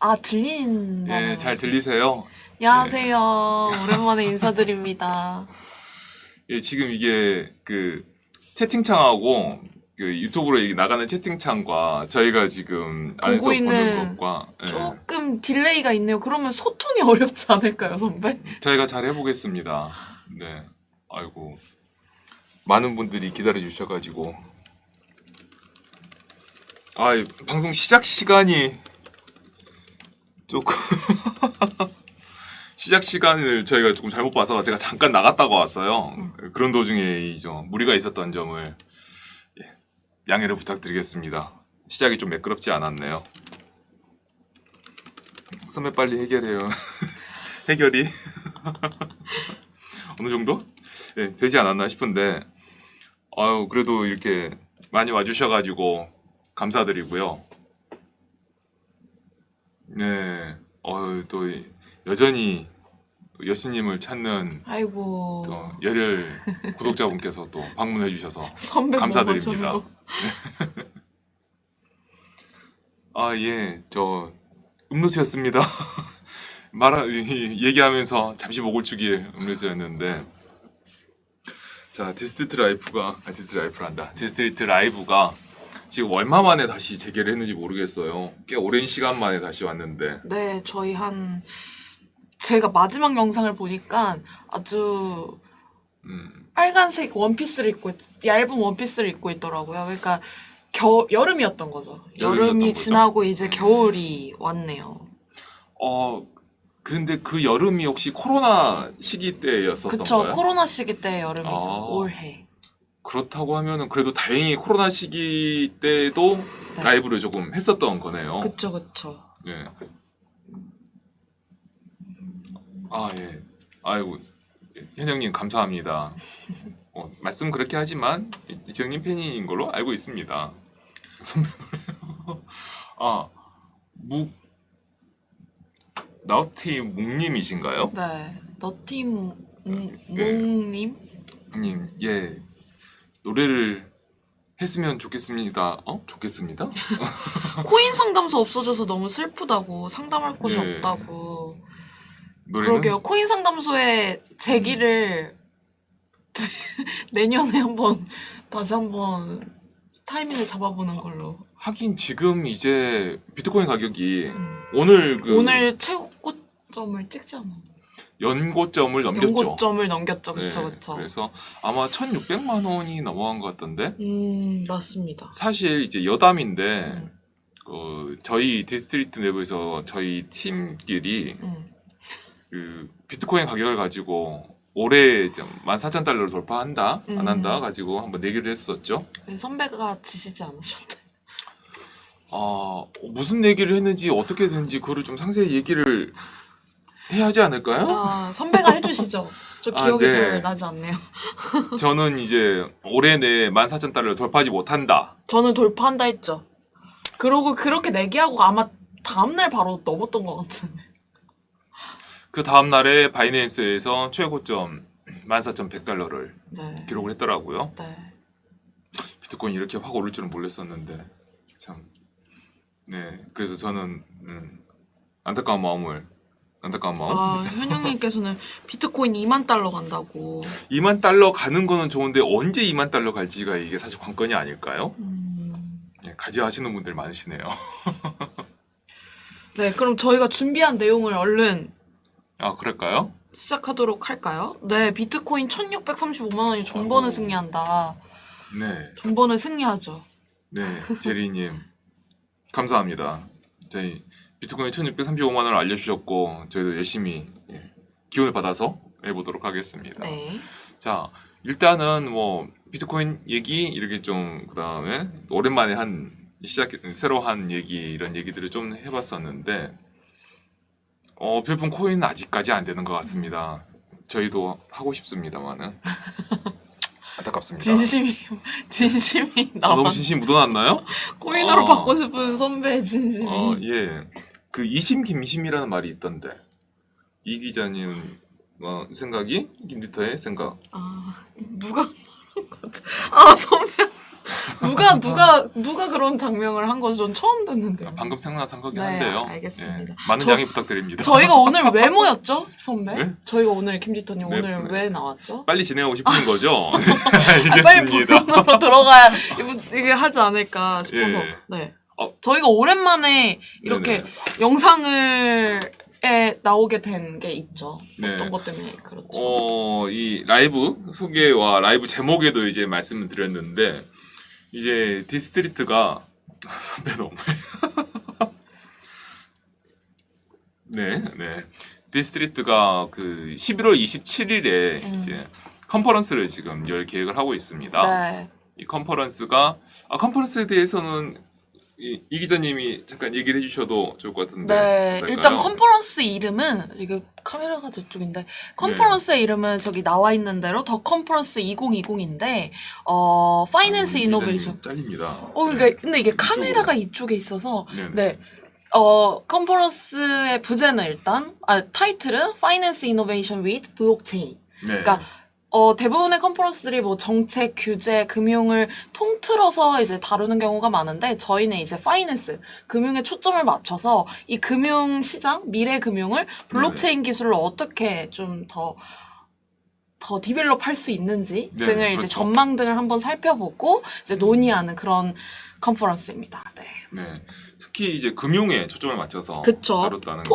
아, 들린다는 예, 잘 말씀. 들리세요? 안녕하세요. 오랜만에 인사드립니다. 예, 지금 이게 그 채팅창하고 그 유튜브로 나가는 채팅창과 저희가 지금 안에서 보고 보는 있는 것과 조금 딜레이가 있네요. 그러면 소통이 어렵지 않을까요, 선배? 저희가 잘 해보겠습니다. 네, 아이고 많은 분들이 기다려 주셔가지고 방송 시작 시간이 조금 시작 시간을 저희가 조금 잘못 봐서 제가 잠깐 나갔다가 왔어요. 그런 도중에 무리가 있었던 점을 양해를 부탁드리겠습니다. 시작이 좀 매끄럽지 않았네요. 선배 빨리 해결해요. 해결이 어느 정도? 네, 되지 않았나 싶은데 그래도 이렇게 많이 와주셔가지고 감사드리고요. 네, 또 여전히 또 여신님을 찾는 아이고. 또 열혈 구독자분께서 또 방문해 주셔서 선배 감사드립니다. 먹어줘요. 예, 저 음료수였습니다. 얘기하면서 잠시 목을 축일 음료수였는데, 자, 디스트리트 라이브가 지금 얼마 만에 다시 재개를 했는지 모르겠어요. 꽤 오랜 시간 만에 다시 왔는데, 네, 저희 제가 마지막 영상을 보니까 아주 빨간색 원피스를 얇은 원피스를 입고 있더라고요. 그러니까 여름이었던 거죠. 여름이 거죠? 지나고 이제 겨울이 왔네요. 근데 그 여름이 혹시 코로나 시기 때였었던가요? 그쵸, 코로나 시기 때 여름이죠. 올해. 그렇다고 하면은 그래도 다행히 코로나 시기 때도 네. 라이브를 조금 했었던 거네요. 그쵸. 예. 예. 아이고, 현영님 감사합니다. 말씀 그렇게 하지만 이정님 팬인 걸로 알고 있습니다. 선배 나우티 묵님이신가요? 네, 너팀 예. 몽님? 님, 예. 노래를 했으면 좋겠습니다. 좋겠습니다? 코인 상담소 없어져서 너무 슬프다고, 상담할 곳이 네. 없다고. 노래는 그러게요. 코인 상담소에 제기를 내년에 다시 한번 타이밍을 잡아보는 걸로. 하긴 지금 이제 비트코인 가격이 오늘 오늘 최고점을 찍지 않았나? 연고점을 넘겼죠. 연고점을 넘겼죠. 네, 그쵸. 그래서 아마 1,600만 원이 넘어간 것 같던데. 맞습니다. 사실 이제 여담인데 저희 디스트리트 내부에서 저희 팀끼리 그 비트코인 가격을 가지고 올해 14,000달러를 돌파한다 안 한다 가지고 한번 내기를 했었죠. 네, 선배가 지시지 않으셨나요? 무슨 내기를 했는지 어떻게 됐는지 그거를 좀 상세히 얘기를 해야 하지 않을까요? 선배가 해주시죠. 저 기억이 네. 잘 나지 않네요. 저는 이제 올해 내에 14,000달러를 돌파하지 못한다. 저는 돌파한다 했죠. 그러고 그렇게 내기하고 아마 다음날 바로 넘었던 것 같은데. 그 다음 날에 바이낸스에서 최고점 14,100달러를 네. 기록을 했더라고요. 네. 비트코인 이렇게 확 오를 줄은 몰랐었는데 참. 네, 그래서 저는 안타까운 마음. 현영님께서는 비트코인 2만 달러 간다고. 2만 달러 가는 거는 좋은데 언제 2만 달러 갈지가 이게 사실 관건이 아닐까요? 예, 가지하시는 분들 많으시네요. 네, 그럼 저희가 준비한 내용을 얼른 그럴까요? 시작하도록 할까요? 네, 비트코인 1635만 원이 존버는 승리한다. 네, 존버는 승리하죠. 네, 제리님 감사합니다. 저희 비트코인 1,635만 원을 알려주셨고 저희도 열심히 기운을 받아서 해보도록 하겠습니다. 네. 자, 일단은 비트코인 얘기 이렇게 좀 그다음에 오랜만에 새로 한 얘기 이런 얘기들을 좀 해봤었는데 별풍 코인은 아직까지 안 되는 것 같습니다. 저희도 하고 싶습니다만은 안타깝습니다. 진심이 너무 진심 묻어났나요? 코인으로 받고 싶은 선배의 진심이. 예. 그 이심 김심이라는 말이 있던데 이 기자님 생각이 김리터의 생각. 누가 말한 것 같아. 선배. 누가 그런 장명을 한 거죠? 전 처음 듣는데요. 방금 생각난 거긴 네, 한데요. 알겠습니다. 예, 많은 양해 부탁드립니다. 저희가 오늘 왜 모였죠, 선배? 네? 저희가 오늘 김지터님 네, 오늘 네. 왜 나왔죠? 빨리 진행하고 싶은 거죠? 빨리 알겠습니다. 본론으로 들어가야 이게 하지 않을까 싶어서. 예. 네. 어. 저희가 오랜만에 이렇게 네네. 영상을 나오게 된 게 있죠. 네. 어떤 것 때문에 그렇죠. 이 라이브 소개와 라이브 제목에도 이제 말씀을 드렸는데 이제 디스트리트가 선배 너무 네. 디스트리트가 그 11월 27일에 이제 컨퍼런스를 지금 열 계획을 하고 있습니다. 네. 이 컨퍼런스가 컨퍼런스에 대해서는 이 기자님이 잠깐 얘기를 해주셔도 좋을 것 같은데. 네, 어떨까요? 일단 컨퍼런스 이름은 이게 카메라가 저쪽인데 컨퍼런스의 이름은 저기 나와 있는 대로 더 컨퍼런스 2020인데 파이낸스 이 이노베이션. 기자님 잘립니다. 그러니까 근데 이게 카메라가 이쪽에 있어서 네네. 네. 컨퍼런스의 부제는 일단 타이틀은 파이낸스 이노베이션 with 블록체인. 네. 그러니까 대부분의 컨퍼런스들이 뭐 정책, 규제, 금융을 통틀어서 이제 다루는 경우가 많은데 저희는 이제 파이낸스, 금융에 초점을 맞춰서 이 금융 시장, 미래 금융을 블록체인 기술을 어떻게 좀 더 디벨롭 할 수 있는지 네, 등을 이제 그렇죠. 전망 등을 한번 살펴보고 이제 논의하는 그런 컨퍼런스입니다. 네. 네. 특히 이제 금융에 초점을 맞춰서 그쵸. 다뤘다는 게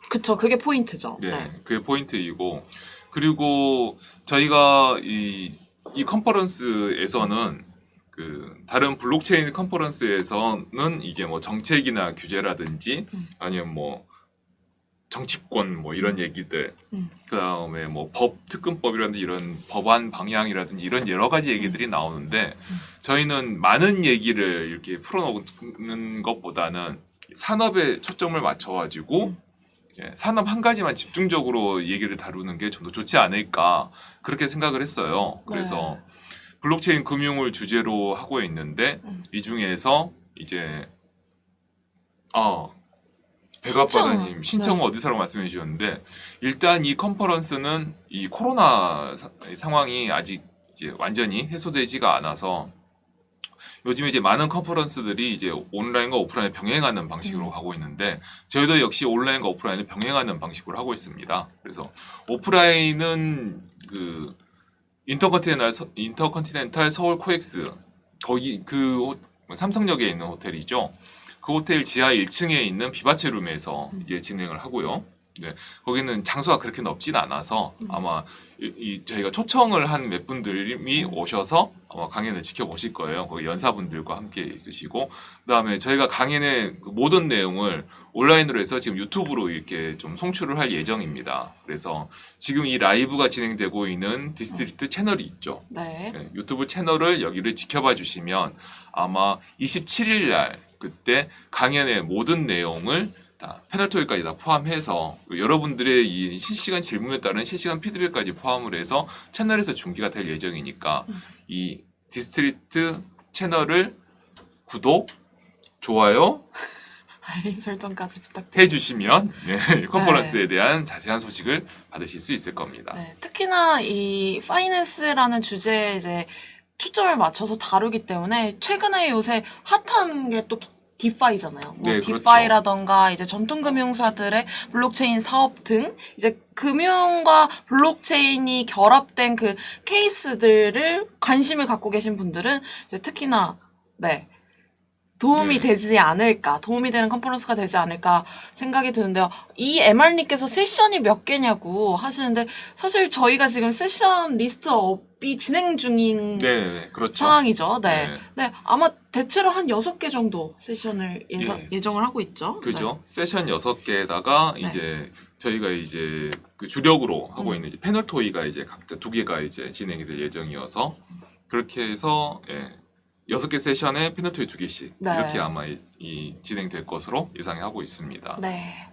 그쵸. 그게 포인트죠. 네, 네. 그게 포인트이고 그리고 저희가 이 컨퍼런스에서는 그 다른 블록체인 컨퍼런스에서는 이게 뭐 정책이나 규제라든지 아니면 뭐 정치권 뭐 이런 얘기들 그다음에 뭐 법 특근법이라든지 이런 법안 방향이라든지 이런 여러 가지 얘기들이 나오는데 저희는 많은 얘기를 이렇게 풀어놓는 것보다는 산업에 초점을 맞춰가지고 산업 한 가지만 집중적으로 얘기를 다루는 게 좀 더 좋지 않을까 그렇게 생각을 했어요. 그래서 블록체인 금융을 주제로 하고 있는데 이 중에서 이제 백아빠다님 신청은 어디서라고 말씀해 주셨는데 일단 이 컨퍼런스는 이 코로나 상황이 아직 이제 완전히 해소되지가 않아서 요즘에 이제 많은 컨퍼런스들이 이제 온라인과 오프라인을 병행하는 방식으로 가고 있는데 저희도 역시 온라인과 오프라인을 병행하는 방식으로 하고 있습니다. 그래서 오프라인은 그 인터컨티넨탈 서울 코엑스 거기 그 삼성역에 있는 호텔이죠. 그 호텔 지하 1층에 있는 비바체룸에서 이제 진행을 하고요. 네, 거기는 장소가 그렇게 넓진 않아서 아마 저희가 초청을 한 몇 분들이 오셔서 아마 강연을 지켜보실 거예요. 거기 연사분들과 함께 있으시고 그다음에 저희가 강연의 그 모든 내용을 온라인으로 해서 지금 유튜브로 이렇게 좀 송출을 할 예정입니다. 그래서 지금 이 라이브가 진행되고 있는 디스트리트 채널이 있죠. 네. 네, 유튜브 채널을 여기를 지켜봐 주시면 아마 27일 날 그때 강연의 모든 내용을 다 패널 토익까지 다 포함해서 여러분들의 이 실시간 질문에 따른 실시간 피드백까지 포함을 해서 채널에서 중계가 될 예정이니까 이 디스트리트 채널을 구독, 좋아요 알림 설정까지 부탁드립니다. 해주시면 이 컨퍼런스에 대한 자세한 소식을 받으실 수 있을 겁니다. 네, 특히나 이 파이낸스라는 주제에 이제 초점을 맞춰서 다루기 때문에 최근에 요새 핫한 게 또 디파이잖아요. 뭐 네, 디파이라던가 이제 전통금융사들의 블록체인 사업 등 이제 금융과 블록체인이 결합된 그 케이스들을 관심을 갖고 계신 분들은 이제 특히나 도움이 되지 않을까, 도움이 되는 컨퍼런스가 되지 않을까 생각이 드는데요. 이 MR님께서 세션이 몇 개냐고 하시는데 사실 저희가 지금 세션 리스트업이 진행 중인 그렇죠. 상황이죠. 네. 네, 아마 대체로 한 6개 정도 세션을 예정을 하고 있죠. 그죠. 세션 6개에다가 이제 저희가 이제 그 주력으로 하고 있는 이제 패널 토이가 이제 각자 2개가 이제 진행이 될 예정이어서 그렇게 해서 6개 세션에 패널 토이 2개씩 이렇게 아마 진행될 것으로 예상하고 있습니다. 네.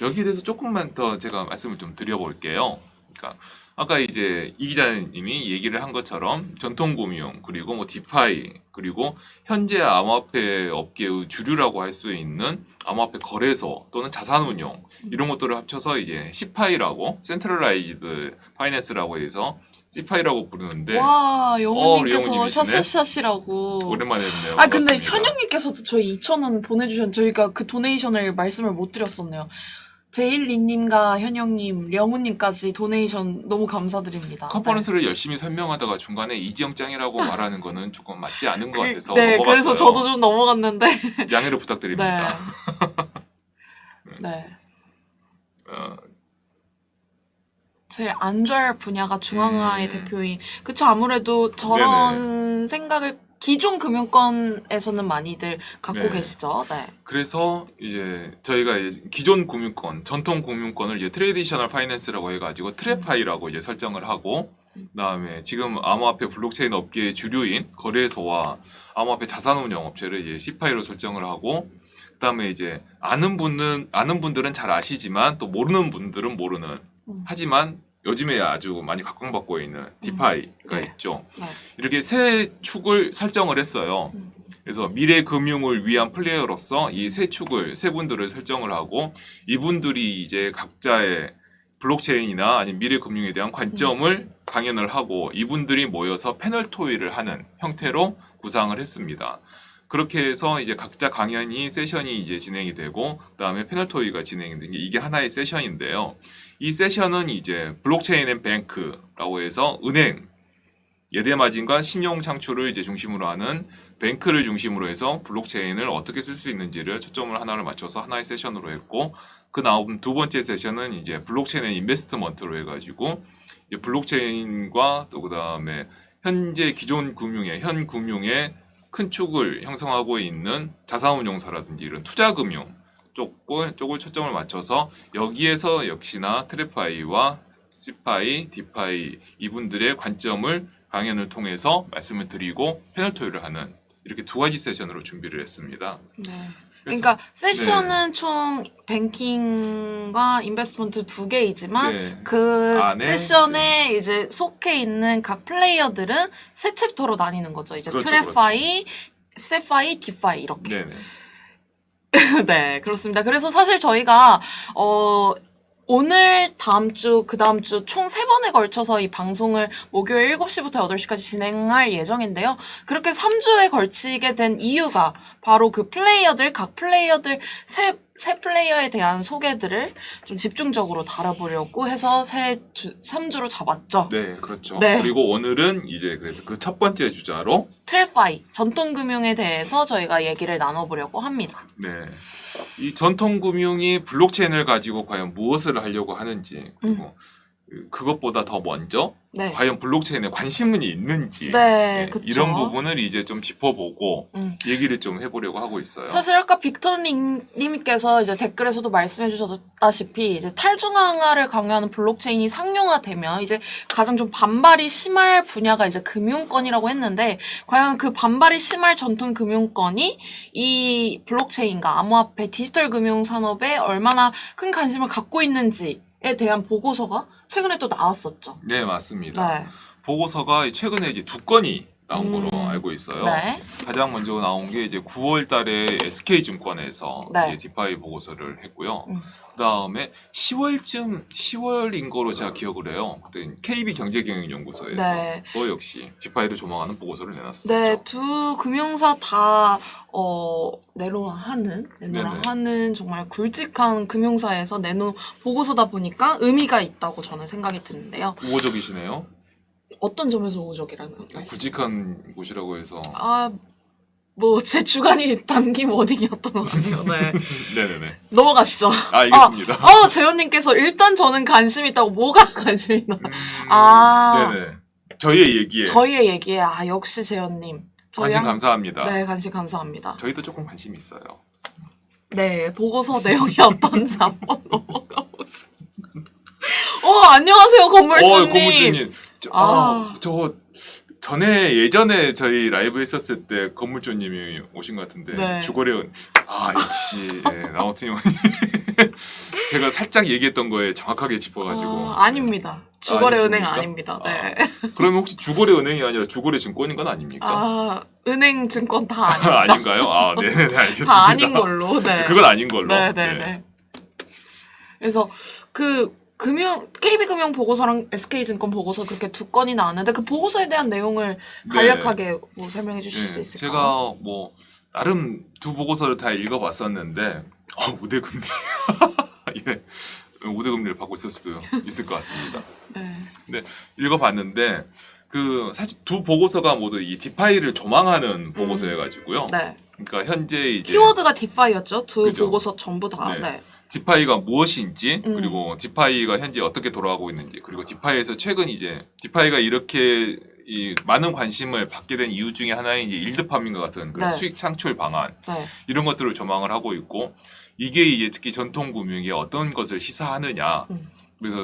여기에 대해서 조금만 더 제가 말씀을 좀 드려볼게요. 그러니까 아까 이제 이 기자님이 얘기를 한 것처럼 전통금융 그리고 뭐 디파이 그리고 현재 암호화폐 업계의 주류라고 할 수 있는 암호화폐 거래소 또는 자산운용 이런 것들을 합쳐서 이제 시파이라고 센트럴라이즈드 파이낸스라고 해서 씨파이라고 부르는데 와, 영훈님께서 영훈님이시네. 샤샤샤시라고. 오랜만에 뵙네요. 아, 근데 반갑습니다. 현영님께서도 저희 2,000원 보내주셨는데 저희가 그 도네이션을 말씀을 못 드렸었네요. 제일리님과 현영님, 령훈님까지 도네이션 너무 감사드립니다. 컨퍼런스를 열심히 설명하다가 중간에 이지영 짱이라고 말하는 거는 조금 맞지 않은 것 같아서 네, 넘어갔어요. 그래서 저도 좀 넘어갔는데. 양해를 부탁드립니다. 네. 네. 어, 제일 안 좋아할 분야가 중앙화의 대표인. 그쵸, 아무래도 저런 생각을 기존 금융권에서는 많이들 갖고 네. 계시죠. 네. 그래서 이제 저희가 이제 기존 금융권, 전통 금융권을 이제 트레디셔널 파이낸스라고 해가지고 트레파이라고 이제 설정을 하고, 그다음에 지금 암호화폐 블록체인 업계의 주류인 거래소와 암호화폐 자산운용 업체를 이제 시파이로 설정을 하고, 그다음에 이제 아는 분들은 잘 아시지만 또 모르는 분들은 모르는. 하지만 요즘에 아주 많이 각광받고 있는 디파이가 네. 있죠. 네. 이렇게 세 축을 설정을 했어요. 그래서 미래 금융을 위한 플레이어로서 이 세 축을 세 분들을 설정을 하고, 이분들이 이제 각자의 블록체인이나 아니면 미래 금융에 대한 관점을 강연을 하고, 이분들이 모여서 패널 토의를 하는 형태로 구상을 했습니다. 그렇게 해서 이제 각자 강연이 세션이 이제 진행이 되고, 그다음에 패널 토의가 진행이 되는 게 이게 하나의 세션인데요. 이 세션은 이제 블록체인 앤 뱅크라고 해서 은행, 예대마진과 신용 창출을 이제 중심으로 하는 뱅크를 중심으로 해서 블록체인을 어떻게 쓸 수 있는지를 초점을 하나를 맞춰서 하나의 세션으로 했고, 그 다음 두 번째 세션은 이제 블록체인 앤 인베스트먼트로 해가지고 이제 블록체인과 또 그 다음에 현재 기존 금융의 현 금융의 큰 축을 형성하고 있는 자산운용사라든지 이런 투자금융 쪽을 초점을 맞춰서, 여기에서 역시나 트레파이와 시파이, 디파이 이분들의 관점을 강연을 통해서 말씀을 드리고 패널 토의를 하는 이렇게 두 가지 세션으로 준비를 했습니다. 네. 그래서- 그러니까 세션은 총 뱅킹과 인베스트먼트 두 개이지만 네. 그 안에 세션에 이제 속해 있는 각 플레이어들은 세 챕터로 나뉘는 거죠. 이제 그렇죠, 트레파이, 세파이, 디파이 이렇게. 네네. 네, 그렇습니다. 그래서 사실 저희가 오늘, 다음 주, 그 다음 주 총 3번에 걸쳐서 이 방송을 목요일 7시부터 8시까지 진행할 예정인데요. 그렇게 3주에 걸치게 된 이유가 바로 그 각 플레이어들, 세 플레이어에 대한 소개들을 좀 집중적으로 다뤄보려고 해서 3주로 잡았죠. 네, 그렇죠. 네. 그리고 오늘은 이제 그래서 그 첫 번째 주자로 트레파이, 전통금융에 대해서 저희가 얘기를 나눠보려고 합니다. 네. 이 전통금융이 블록체인을 가지고 과연 무엇을 하려고 하는지, 그리고 그것보다 더 먼저 네. 과연 블록체인에 관심이 있는지, 네, 그쵸. 이런 부분을 이제 좀 짚어보고 음. 얘기를 좀 해보려고 하고 있어요. 사실 아까 빅터님께서 이제 댓글에서도 말씀해 주셨다시피 이제 탈중앙화를 강요하는 블록체인이 상용화되면 이제 가장 좀 반발이 심할 분야가 이제 금융권이라고 했는데, 과연 그 반발이 심할 전통 금융권이 이 블록체인과 암호화폐 디지털 금융 산업에 얼마나 큰 관심을 갖고 있는지에 대한 보고서가 최근에 또 나왔었죠. 네, 맞습니다. 네. 보고서가 최근에 이제 2건이 나온 걸로 알고 있어요. 네. 가장 먼저 나온 게 이제 9월 달에 SK증권에서 네. 이제 디파이 보고서를 했고요. 그다음에 10월인 거로 제가 기억을 해요. 그때 KB 경제경영연구소에서 네. 또 역시 디파이를 조망하는 보고서를 내놨었죠. 네, 두 금융사 다 내놓은 정말 굵직한 금융사에서 내놓은 보고서다 보니까 의미가 있다고 저는 생각이 드는데요. 우호적이시네요. 어떤 점에서 우호적이라는 말씀? 굵직한 곳이라고 해서. 제 주관이 담긴 워딩이었던 것 같아요. 네. 네네네. 넘어가시죠. 알겠습니다. 재현님께서 일단 저는 관심 있다고. 뭐가 관심 있나? 네네. 저희의 얘기에 저희의 얘기에 역시 재현님. 관심 감사합니다. 네, 관심 감사합니다. 저희도 조금 관심 있어요. 네, 보고서 내용이 어떤지 한번 넘어가 보세요. 안녕하세요, 건물주님. 건물주님. 저 예전에 저희 라이브 했었을 때 건물주님이 오신 것 같은데, 네. 주거래 역시 나우틴 의원님 제가 살짝 얘기했던 거에 정확하게 짚어가지고. 아닙니다. 주거래 은행 아니십니까? 아닙니다. 네. 그러면 혹시 주거래 은행이 아니라 주거래 증권인 건 아닙니까? 은행 증권 다 아닙니다. 아닌가요? 네, 알겠습니다. 다 아닌 걸로. 네. 그건 아닌 걸로. 네. 그래서 그 KB금융 보고서랑 SK증권 보고서 그렇게 두 건이 나왔는데 그 보고서에 대한 내용을 간략하게 뭐 설명해 주실 수 있을까요? 제가 뭐 나름 두 보고서를 다 읽어봤었는데 우대금리 예, 우대금리를 받고 있을 수도 있을 것 같습니다. 네. 근데 읽어봤는데 그 사실 두 보고서가 모두 이 디파이를 조망하는 보고서여가지고요. 네. 그러니까 현재 이제 키워드가 디파이였죠. 두 그죠. 보고서 전부 다. 네. 네. 디파이가 무엇인지 그리고 디파이가 현재 어떻게 돌아가고 있는지 그리고 디파이에서 최근 이제 디파이가 이렇게 이 많은 관심을 받게 된 이유 중에 하나인 이제 일드 파밍과 같은 그런 네. 수익 창출 방안 네. 이런 것들을 조망을 하고 있고 이게 이제 특히 전통 금융에 어떤 것을 시사하느냐. 그래서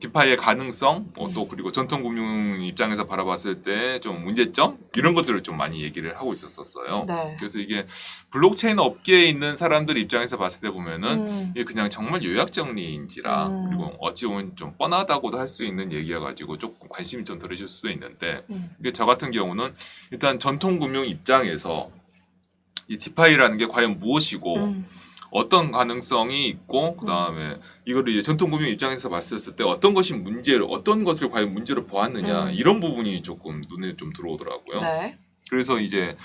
디파이의 가능성, 또 그리고 전통 금융 입장에서 바라봤을 때 좀 문제점 이런 것들을 좀 많이 얘기를 하고 있었어요. 네. 그래서 이게 블록체인 업계에 있는 사람들 입장에서 봤을 때 보면은 이게 그냥 정말 요약 정리인지라 그리고 어찌 보면 좀 뻔하다고도 할 수 있는 얘기여가지고 조금 관심이 좀 덜해질 수도 있는데 근데 저 같은 경우는 일단 전통 금융 입장에서 이 디파이라는 게 과연 무엇이고 어떤 가능성이 있고 그 다음에 이거를 이제 전통금융 입장에서 봤을 때 어떤 것이 문제를 어떤 것을 과연 문제로 보았느냐 이런 부분이 조금 눈에 좀 들어오더라고요. 네. 그래서 이제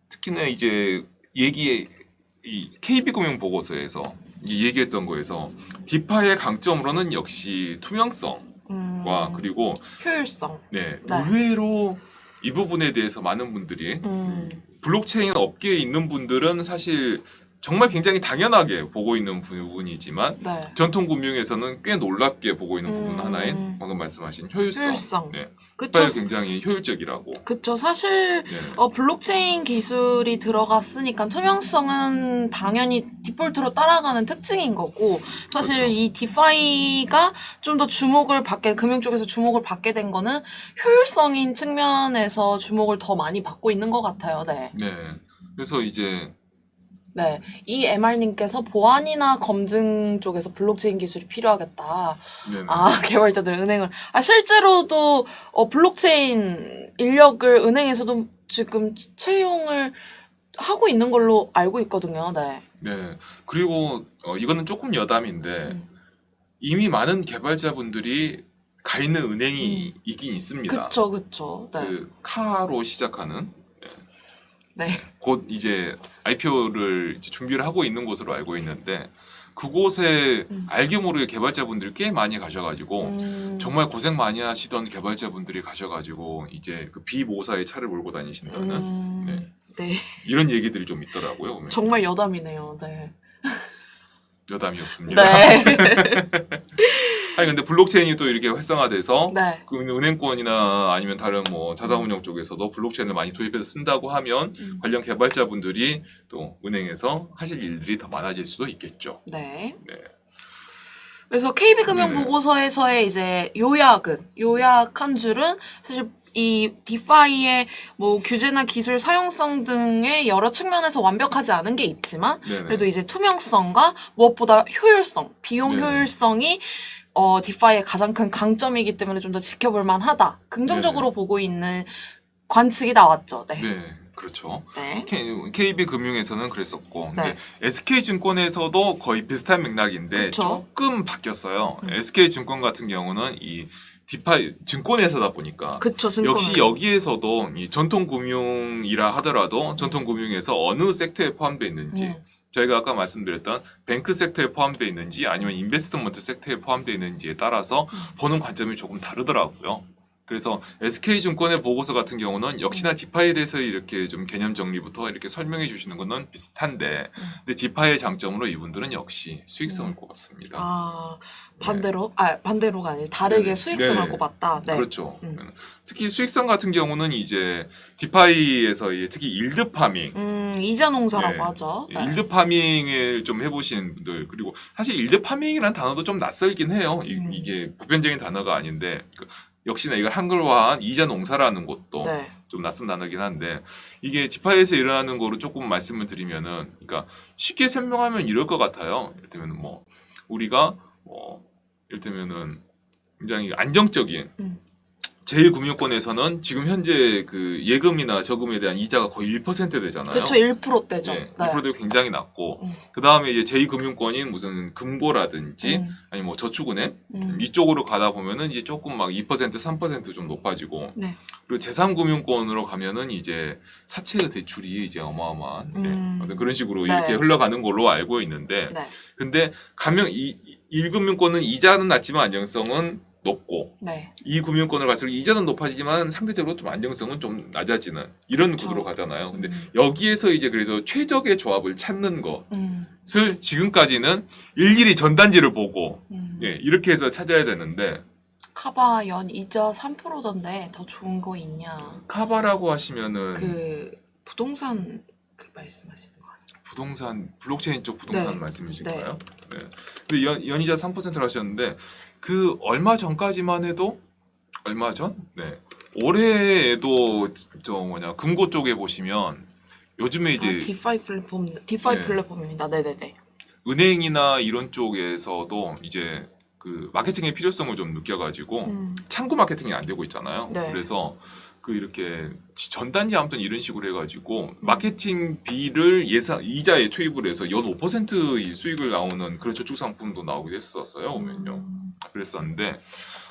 특히나 이제 이 KB금융 보고서에서 얘기했던 거에서 디파이의 강점으로는 역시 투명성과 그리고 효율성. 네, 네. 의외로 이 부분에 대해서 많은 분들이 블록체인 업계에 있는 분들은 사실 정말 굉장히 당연하게 보고 있는 부분이지만 네. 전통 금융에서는 꽤 놀랍게 보고 있는 부분 하나인 방금 말씀하신 효율성. 네. 그쵸. 굉장히 효율적이라고. 그쵸. 사실 네. 블록체인 기술이 들어갔으니까 투명성은 당연히 디폴트로 따라가는 특징인 거고 사실 그렇죠. 이 디파이가 좀 더 주목을 받게 금융 쪽에서 주목을 받게 된 거는 효율성인 측면에서 주목을 더 많이 받고 있는 것 같아요. 네. 네. 그래서 이제 네, 이 MR님께서 보안이나 검증 쪽에서 블록체인 기술이 필요하겠다. 네네. 개발자들 은행을. 실제로도 블록체인 인력을 은행에서도 지금 채용을 하고 있는 걸로 알고 있거든요. 네. 네. 그리고 이거는 조금 여담인데 이미 많은 개발자분들이 가 있는 은행이 있긴 있습니다. 그쵸. 네. 그 카로 시작하는 네. 곧 이제 IPO를 준비를 하고 있는 곳으로 알고 있는데 그곳에 알게 모르게 개발자분들이 꽤 많이 가셔가지고 정말 고생 많이 하시던 개발자분들이 가셔가지고 이제 그 비모사의 차를 몰고 다니신다는 네. 네. 이런 얘기들이 좀 있더라고요. 보면. 정말 여담이네요. 네. 여담이었습니다. 네. 아니 근데 블록체인이 또 이렇게 활성화돼서 네. 그 은행권이나 아니면 다른 뭐 자산운용 쪽에서도 블록체인을 많이 도입해서 쓴다고 하면 관련 개발자분들이 또 은행에서 하실 일들이 더 많아질 수도 있겠죠. 네. 네. 그래서 KB금융 네네. 보고서에서의 이제 요약한 줄은 사실 이 디파이의 뭐 규제나 기술 사용성 등의 여러 측면에서 완벽하지 않은 게 있지만 네네. 그래도 이제 투명성과 무엇보다 효율성, 비용 네네. 효율성이 디파이의 가장 큰 강점이기 때문에 좀 더 지켜볼 만하다. 긍정적으로 보고 있는 관측이 나왔죠. 네. 네, 그렇죠. 네. KB금융에서는 그랬었고, 네. 근데 SK증권에서도 거의 비슷한 맥락인데 그쵸. 조금 바뀌었어요. SK증권 같은 경우는 이 디파이 증권회사다 보니까 그쵸, 증권은. 역시 여기에서도 이 전통금융이라 하더라도 전통금융에서 어느 섹터에 포함되어 있는지 저희가 아까 말씀드렸던 뱅크 섹터에 포함되어 있는지 아니면 인베스트먼트 섹터에 포함되어 있는지에 따라서 보는 관점이 조금 다르더라고요. 그래서 SK증권의 보고서 같은 경우는 역시나 디파이에 대해서 이렇게 좀 개념 정리부터 이렇게 설명해 주시는 거는 비슷한데 근데 디파이의 장점으로 이분들은 역시 수익성을 꼽았습니다. 반대로가 아니라 다르게 네네. 수익성을 네네. 꼽았다. 네. 그렇죠. 특히 수익성 같은 경우는 이제 디파이에서 특히 일드 파밍 이자 농사라고 네. 하죠. 네. 일드 파밍을 좀 해보신 분들 그리고 사실 일드 파밍이라는 단어도 좀 낯설긴 해요. 이게 보편적인 단어가 아닌데 역시나 이걸 한글화한 이자 농사라는 것도 네. 좀 낯선 단어긴 한데 이게 디파이에서 일어나는 거로 조금 말씀을 드리면은 그러니까 쉽게 설명하면 이럴 것 같아요. 이를테면 뭐 우리가 이를테면은 굉장히 안정적인 제1금융권에서는 지금 현재 그 예금이나 저금에 대한 이자가 거의 1% 되잖아요. 그쵸, 1%대죠. 네, 네. 1%도 굉장히 낮고 음. 그 다음에 이제 제2금융권인 무슨 금고라든지 아니 뭐 저축은행 이쪽으로 가다 보면은 이제 조금 막 2% 3%좀 높아지고 네. 그리고 제3금융권으로 가면은 이제 사채 대출이 이제 어마어마한 어떤 그런 식으로 네. 이렇게 흘러가는 걸로 알고 있는데 네. 근데 이 1금융권은 이자는 낮지만 안정성은 높고 네. 이 금융권을 갈수록 이자는 높아지지만 상대적으로 좀 안정성은 좀 낮아지는 이런 그쵸. 구도로 가잖아요. 근데 여기에서 이제 그래서 최적의 조합을 찾는 음. 것을 지금까지는 일일이 전단지를 보고 음. 예, 이렇게 해서 찾아야 되는데 카바 연 이자 3%던데 더 좋은 거 있냐? 카바라고 하시면은 그 부동산 그 말씀하시는 거 아니에요? 부동산 블록체인 쪽 부동산 네. 말씀이신가요? 네. 근데 연이자 3%를 하셨는데 그 얼마 전까지만 해도 얼마 전? 네. 올해에도 저 뭐냐 금고 쪽에 보시면 요즘에 이제 디파이 네. 플랫폼입니다. 네네네. 은행이나 이런 쪽에서도 이제 그 마케팅의 필요성을 좀 느껴가지고 창구 마케팅이 안 되고 있잖아요. 네. 그래서 그 이렇게 전단지 아무튼 이런 식으로 해가지고 마케팅비를 이자에 투입을 해서 연 5%의 수익을 나오는 그런 저축 상품도 나오기도 했었어요. 보면요. 그랬었는데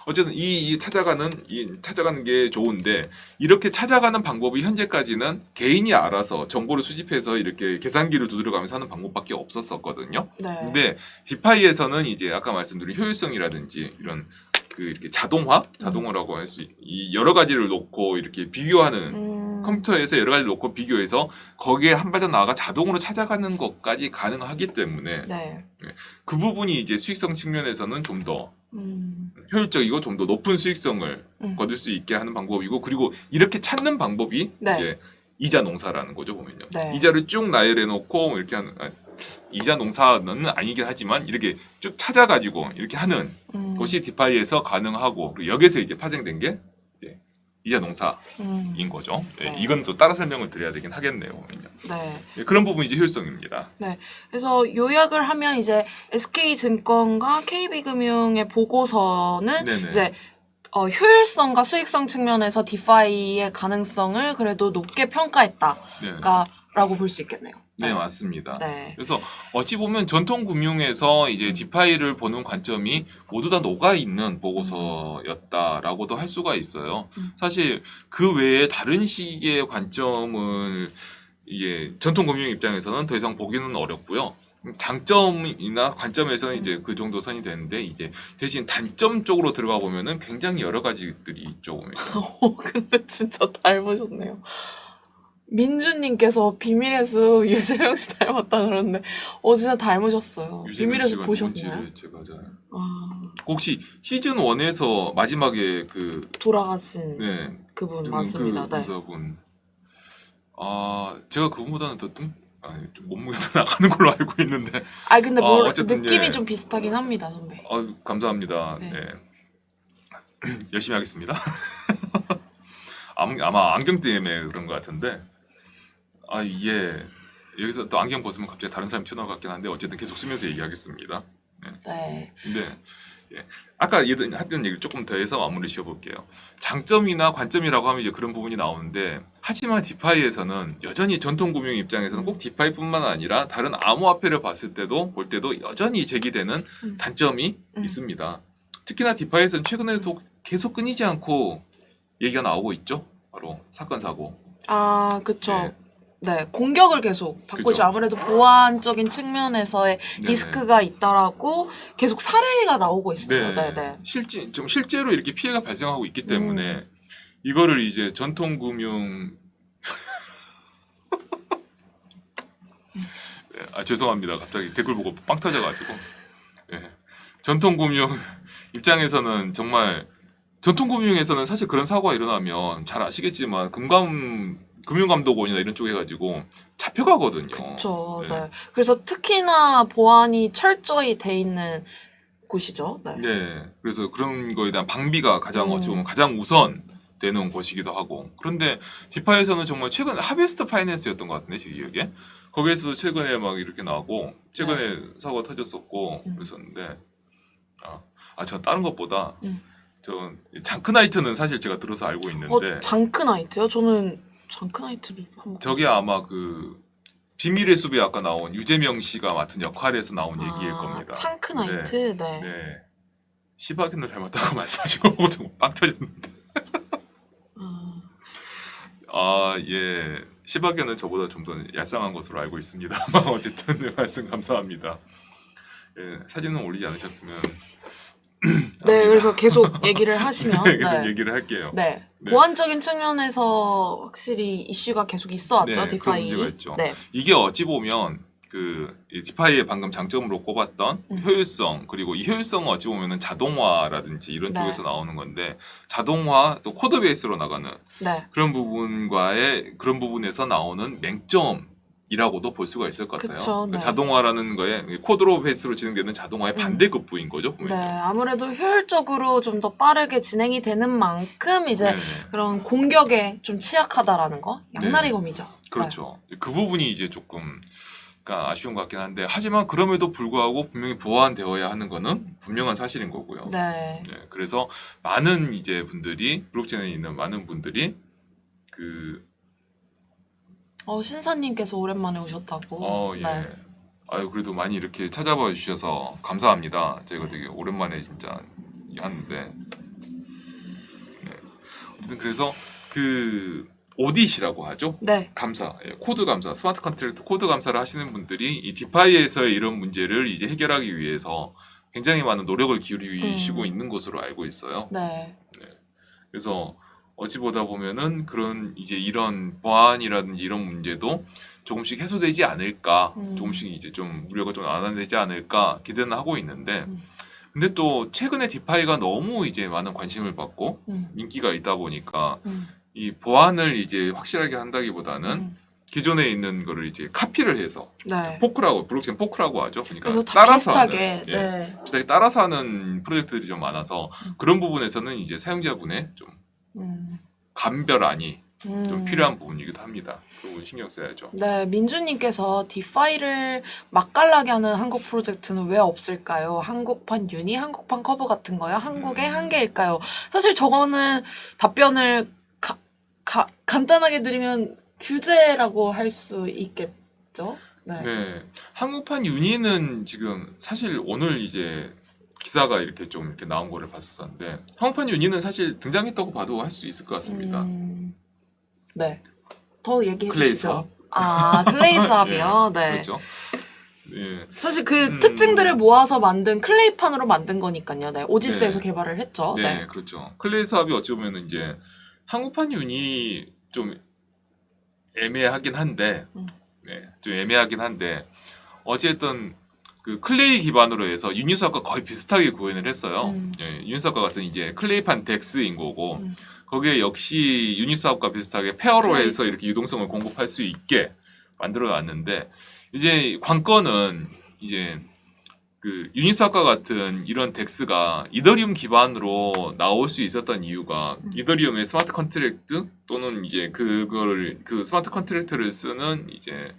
어쨌든 찾아가는 게 좋은데 이렇게 찾아가는 방법이 현재까지는 개인이 알아서 정보를 수집해서 이렇게 계산기를 두드려가면서 하는 방법밖에 없었었거든요. 네. 근데 디파이에서는 이제 아까 말씀드린 효율성이라든지 이런 그 이렇게 자동화라고 할 수 이 여러 가지를 놓고 이렇게 비교하는 컴퓨터에서 여러 가지를 놓고 비교해서 거기에 한 발 더 나아가 자동으로 찾아가는 것까지 가능하기 때문에 네. 그 부분이 이제 수익성 측면에서는 좀 더 효율적이고 좀 더 높은 수익성을 거둘 수 있게 하는 방법이고 그리고 이렇게 찾는 방법이 네. 이제 이자 농사라는 거죠 보면요. 네. 이자를 쭉 나열해 놓고 이렇게 하는 이자 농사는 아니긴 하지만 이렇게 쭉 찾아가지고 이렇게 하는 것이 디파이에서 가능하고 그리고 여기서 이제 파생된 게 이제 이자 농사인 거죠. 네. 네. 이건 또 따라 설명을 드려야 되긴 하겠네요 보면요. 네. 네, 그런 부분이 이제 효율성입니다. 네. 그래서 요약을 하면 이제 SK증권과 KB금융의 보고서는 네네. 이제 효율성과 수익성 측면에서 디파이의 가능성을 그래도 높게 평가했다라고 네. 볼 수 있겠네요. 네, 맞습니다. 네. 그래서 어찌 보면 전통 금융에서 이제 디파이를 보는 관점이 모두 다 녹아 있는 보고서였다라고도 할 수가 있어요. 사실 그 외에 다른 식의 관점을 이게 전통 금융 입장에서는 더 이상 보기는 어렵고요. 장점이나 관점에서는 이제 그 정도 선이 되는데 이제 대신 단점 쪽으로 들어가 보면은 굉장히 여러 가지들이 있죠. 보면요. 근데 진짜 닮으셨네요. 민주님께서 비밀의 숲 유재명 씨 닮았다 그러는데 진짜 닮으셨어요. 비밀의 숲 보셨나요? 제가 잘. 아, 혹시 시즌 1에서 마지막에 그 돌아가신 네. 그분 맞습니다. 그 네. 분석은 제가 그분보다는 더 좀 몸무게가 더 나가는 걸로 알고 있는데. 근데 어쨌든 느낌이 예. 좀 비슷하긴 합니다, 선배. 감사합니다. 네. 네. 열심히 하겠습니다. 아마 안경 때문에 그런 것 같은데. 예. 여기서 또 안경 벗으면 갑자기 다른 사람이 튀어나올 것 같긴 한데 어쨌든 계속 쓰면서 얘기하겠습니다. 네. 근데 아까 했던 얘기를 조금 더 해서 마무리 지어볼게요. 장점이나 관점이라고 하면 이제 그런 부분이 나오는데 하지만 디파이에서는 여전히 전통 금융 입장에서는 꼭 디파이뿐만 아니라 다른 암호화폐를 볼 때도 여전히 제기되는 단점이 있습니다. 특히나 디파이에서는 최근에도 계속 끊이지 않고 얘기가 나오고 있죠. 바로 사건 사고. 그쵸. 네, 공격을 계속 받고 그죠. 있죠. 아무래도 보안적인 측면에서의 네네. 리스크가 있다라고 계속 사례가 나오고 있어요. 네. 실제로 이렇게 피해가 발생하고 있기 때문에 이거를 이제 전통 금융 죄송합니다. 갑자기 댓글 보고 빵 터져가지고 전통 금융 입장에서는 정말 전통 금융에서는 사실 그런 사고가 일어나면 잘 아시겠지만 금융감독원이나 이런 쪽 해가지고 잡혀가거든요. 그렇죠. 네. 네. 그래서 특히나 보안이 철저히 돼 있는 곳이죠. 네. 네. 그래서 그런 거에 대한 방비가 어찌 보면 가장 우선 되는 곳이기도 하고. 그런데 디파이에서는 정말 최근 하베스트 파이낸스였던 것 같은데 제 기억에 거기에서도 최근에 막 이렇게 나오고 최근에 사고가 터졌었고 그랬었는데 저 다른 것보다 저 장크나이트는 사실 제가 들어서 알고 있는데 장크나이트요? 저는 장크나이트를 한번 저게 아마 그 비밀의 숲에 아까 나온 유재명 씨가 맡은 역할에서 나온 얘기일 겁니다. 창크나이트. 네. 네. 시바견을 닮았다고 말씀하신 거 보고 좀 빵 터졌는데. 예. 시바견은 저보다 좀 더 얄쌍한 것으로 알고 있습니다만 어쨌든 네, 말씀 감사합니다. 예, 사진은 올리지 않으셨으면 네, 그래서 계속 얘기를 하시면 네, 계속 네. 얘기를 할게요. 네. 네. 보안적인 측면에서 확실히 이슈가 계속 있어왔죠. 네, 디파이. 그런 문제가 있죠. 네. 이게 어찌 보면 이 디파이의 방금 장점으로 꼽았던 효율성, 그리고 이 효율성은 어찌 보면은 자동화라든지 이런 네. 쪽에서 나오는 건데, 자동화 또 코드 베이스로 나가는 네. 그런 부분에서 나오는 맹점이라고도 볼 수가 있을 것 같아요. 그쵸, 네. 자동화라는 거에 코드로 베이스로 진행되는 자동화의 반대급부인 거죠. 네, 분명히. 아무래도 효율적으로 좀 더 빠르게 진행이 되는 만큼 이제 네네. 그런 공격에 좀 취약하다라는 거, 양날의 검이죠. 그렇죠. 그 부분이 이제 조금 아쉬운 것 같긴 한데, 하지만 그럼에도 불구하고 분명히 보완되어야 하는 거는 분명한 사실인 거고요. 네. 네, 그래서 많은 이제 분들이 블록체인에 있는 많은 분들이 신사님께서 오랜만에 오셨다고. 예. 네. 아유, 그래도 많이 이렇게 찾아봐 주셔서 감사합니다. 제가 되게 오랜만에 진짜 하는데. 네. 어쨌든 그래서 오디시라고 하죠. 네. 감사, 코드 감사, 스마트 컨트랙트 코드 감사를 하시는 분들이 이 디파이에서의 이런 문제를 이제 해결하기 위해서 굉장히 많은 노력을 기울이시고 있는 것으로 알고 있어요. 네. 그래서 어찌 보다 보면은 그런 이제 이런 보안이라든지 이런 문제도 조금씩 해소되지 않을까, 조금씩 이제 좀 우려가 좀 완화되지 않을까 기대는 하고 있는데, 근데 또 최근에 디파이가 너무 이제 많은 관심을 받고 인기가 있다 보니까 이 보안을 이제 확실하게 한다기보다는 기존에 있는 거를 이제 카피를 해서 네. 블록체인 포크라고 하죠. 그러니까 그래서 다 따라서 비슷하게. 하는, 네. 비슷하게 따라서 하는 프로젝트들이 좀 많아서 그런 부분에서는 이제 사용자분의 좀 감별안이 좀 필요한 부분이기도 합니다. 그 부분 신경 써야죠. 네, 민주님께서 디파이를 맛깔나게 하는 한국 프로젝트는 왜 없을까요? 한국판 유니, 한국판 커버 같은 거요? 한국의 한계일까요? 사실 저거는 답변을 간단하게 드리면 규제라고 할 수 있겠죠? 네. 네, 한국판 유니는 지금 사실 오늘 이제 기사가 이렇게 좀 이렇게 나온 거를 봤었는데, 한국판 유니는 사실 등장했다고 봐도 할 수 있을 것 같습니다. 네. 더 얘기해 클레이 주시죠. 사업. 클레이 사업이요? 예, 네. 그렇죠. 예. 사실 그 특징들을 모아서 만든 클레이판으로 만든 거니까요. 네. 오지스에서 네. 개발을 했죠. 네, 네. 그렇죠. 클레이 사업이 어찌 보면 이제 한국판 유니 좀 애매하긴 한데, 좀 애매하긴 한데, 어쨌든 그 클레이 기반으로 해서 유니 사업과 거의 비슷하게 구현을 했어요. 유니 사업과 같은 이제 클레이판 덱스인 거고, 거기에 역시 유니 사업과 비슷하게 페어로 해서 이렇게 유동성을 공급할 수 있게 만들어 놨는데, 이제 관건은 이제 그 유니스왑과 같은 이런 덱스가 이더리움 기반으로 나올 수 있었던 이유가 이더리움의 스마트 컨트랙트 또는 이제 그 스마트 컨트랙트를 쓰는 이제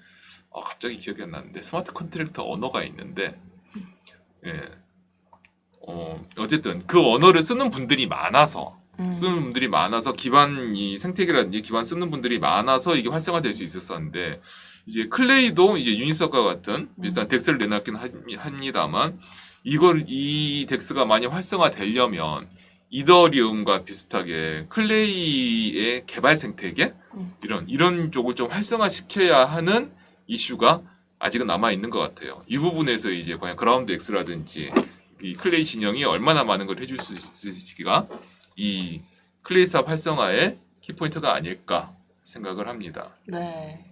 갑자기 기억이 안 나는데 스마트 컨트랙트 언어가 있는데, 어쨌든 그 언어를 쓰는 분들이 많아서 기반 이 생태계라든지 기반 쓰는 분들이 많아서 이게 활성화될 수 있었었는데, 이제 클레이도 이제 유니스왑과 같은 비슷한 덱스를 내놨긴 합니다만, 이 덱스가 많이 활성화되려면 이더리움과 비슷하게 클레이의 개발 생태계 이런 쪽을 좀 활성화시켜야 하는 이슈가 아직은 남아 있는 것 같아요. 이 부분에서 이제 과연 그라운드 X라든지 이 클레이 진영이 얼마나 많은 걸 해줄 수 있을지가 이 클레이 사업 활성화의 키포인트가 아닐까 생각을 합니다. 네.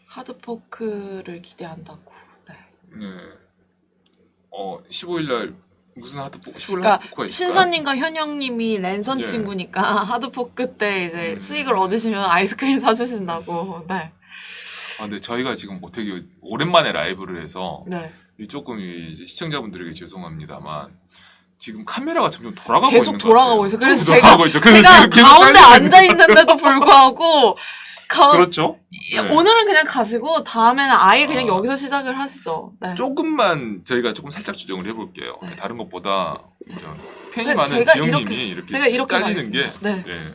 하드포크를 기대한다고. 네. 네. 15일날 무슨 하드포크? 15일 그러니까 하드포크가 있을까? 신사님과 현영님이 랜선 네. 친구니까 하드포크 때 이제 수익을 얻으시면 아이스크림 사주신다고. 네. 근데 저희가 지금 되게 오랜만에 라이브를 해서 네. 조금 이제 시청자분들에게 죄송합니다만 지금 카메라가 점점 돌아가고 계속 있는 것 돌아가고 같아요. 있어요. 그래서 돌아가고 있죠. 그래서 제가 지금 계속 가운데 잘리고 앉아 있는데도 불구하고 그렇죠. 네. 오늘은 그냥 가시고 다음에는 아예 그냥 아. 여기서 시작을 하시죠. 네. 조금만 저희가 조금 살짝 조정을 해볼게요. 네. 다른 것보다 좀 팬이 네, 많은 제가 지영님이 이렇게 제가 이렇게 잘리는 게 가겠습니다. 네. 네,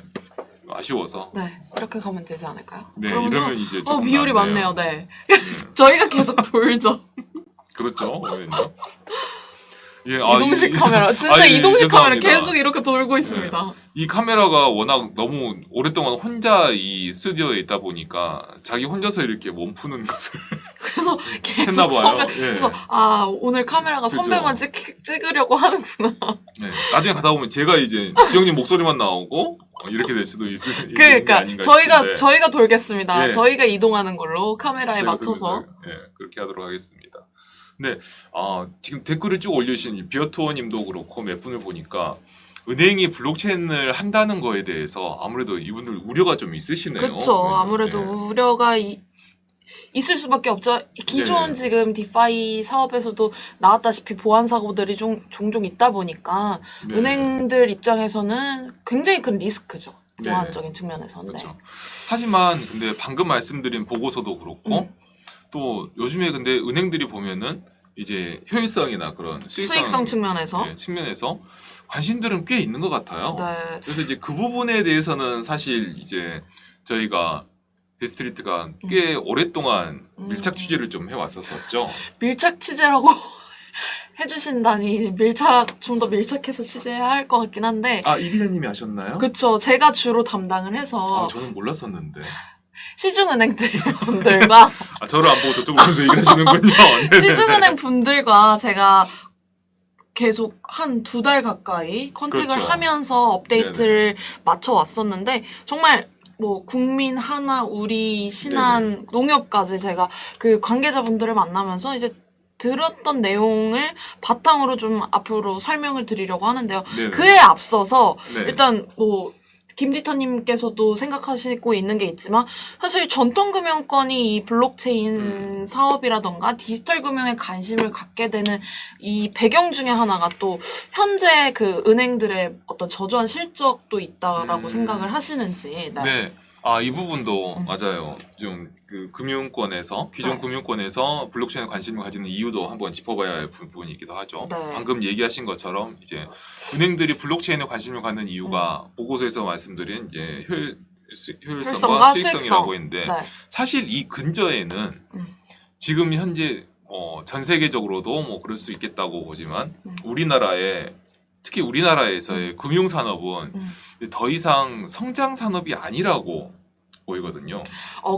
아쉬워서. 네, 이렇게 가면 되지 않을까요? 네, 그러면서 이러면 이제 조금 비율이 낫네요. 많네요. 네. 네. 저희가 계속 돌죠. 그렇죠. 예, 이동식 카메라. 진짜 아니, 이동식 카메라 죄송합니다. 계속 이렇게 돌고 있습니다. 이 카메라가 워낙 너무 오랫동안 혼자 이 스튜디오에 있다 보니까 자기 혼자서 이렇게 몸 푸는 것을 그래서 계속 했나 봐요. 선배, 예. 그래서 오늘 카메라가 그죠. 선배만 찍으려고 하는구나. 네, 나중에 가다 보면 제가 이제 지영님 목소리만 나오고 이렇게 될 수도 있는 게 그러니까 아닌가 싶은데. 저희가 돌겠습니다. 예. 저희가 이동하는 걸로 카메라에 제가 맞춰서. 그렇게 하도록 하겠습니다. 근데 지금 댓글을 쭉 올려주신 비어투어님도 그렇고 몇 분을 보니까 은행이 블록체인을 한다는 거에 대해서 아무래도 이분들 우려가 좀 있으시네요. 그렇죠. 아무래도 네. 우려가 있을 수밖에 없죠. 기존 네. 지금 디파이 사업에서도 나왔다시피 보안 사고들이 종종 있다 보니까 네. 은행들 입장에서는 굉장히 큰 리스크죠. 네. 보안적인 측면에서는. 그렇죠. 하지만 근데 방금 말씀드린 보고서도 그렇고 또 요즘에 근데 은행들이 보면은 이제 효율성이나 그런 수익성 측면에서. 네, 측면에서 관심들은 꽤 있는 것 같아요. 네. 그래서 이제 그 부분에 대해서는 사실 이제 저희가 디스트리트가 꽤 오랫동안 밀착 취재를 좀 해왔었었죠. 밀착 취재라고 해주신다니 좀 더 밀착해서 취재해야 할 것 같긴 한데. 이 기자님이 하셨나요? 그쵸. 제가 주로 담당을 해서 저는 몰랐었는데. 시중은행들 분들과 저를 안 보고 저쪽으로 보면서 얘기를 하시는군요. 네네네. 시중은행 분들과 제가 계속 한 2달 가까이 컨택을 그렇죠. 하면서 업데이트를 맞춰 왔었는데 정말 뭐 국민, 하나, 우리, 신한, 농협까지 제가 그 관계자분들을 만나면서 이제 들었던 내용을 바탕으로 좀 앞으로 설명을 드리려고 하는데요. 네네. 그에 앞서서 네. 일단 뭐 김디터님께서도 생각하시고 있는 게 있지만 사실 전통금융권이 이 블록체인 사업이라던가 디지털 금융에 관심을 갖게 되는 이 배경 중에 하나가 또 현재 그 은행들의 어떤 저조한 실적도 있다라고 생각을 하시는지. 네. 네. 이 부분도 맞아요. 좀 그 금융권에서 기존 네. 금융권에서 블록체인에 관심을 가지는 이유도 한번 짚어봐야 할 부분이 있기도 하죠. 네. 방금 얘기하신 것처럼 이제 은행들이 블록체인에 관심을 갖는 이유가 보고서에서 말씀드린 이제 효율성과 효율성과 수익성이라고 수익성. 했는데 네. 사실 이 근저에는 지금 현재 전 세계적으로도 뭐 그럴 수 있겠다고 보지만 특히 우리나라에서의 금융산업은 더 이상 성장 산업이 아니라고 보이거든요.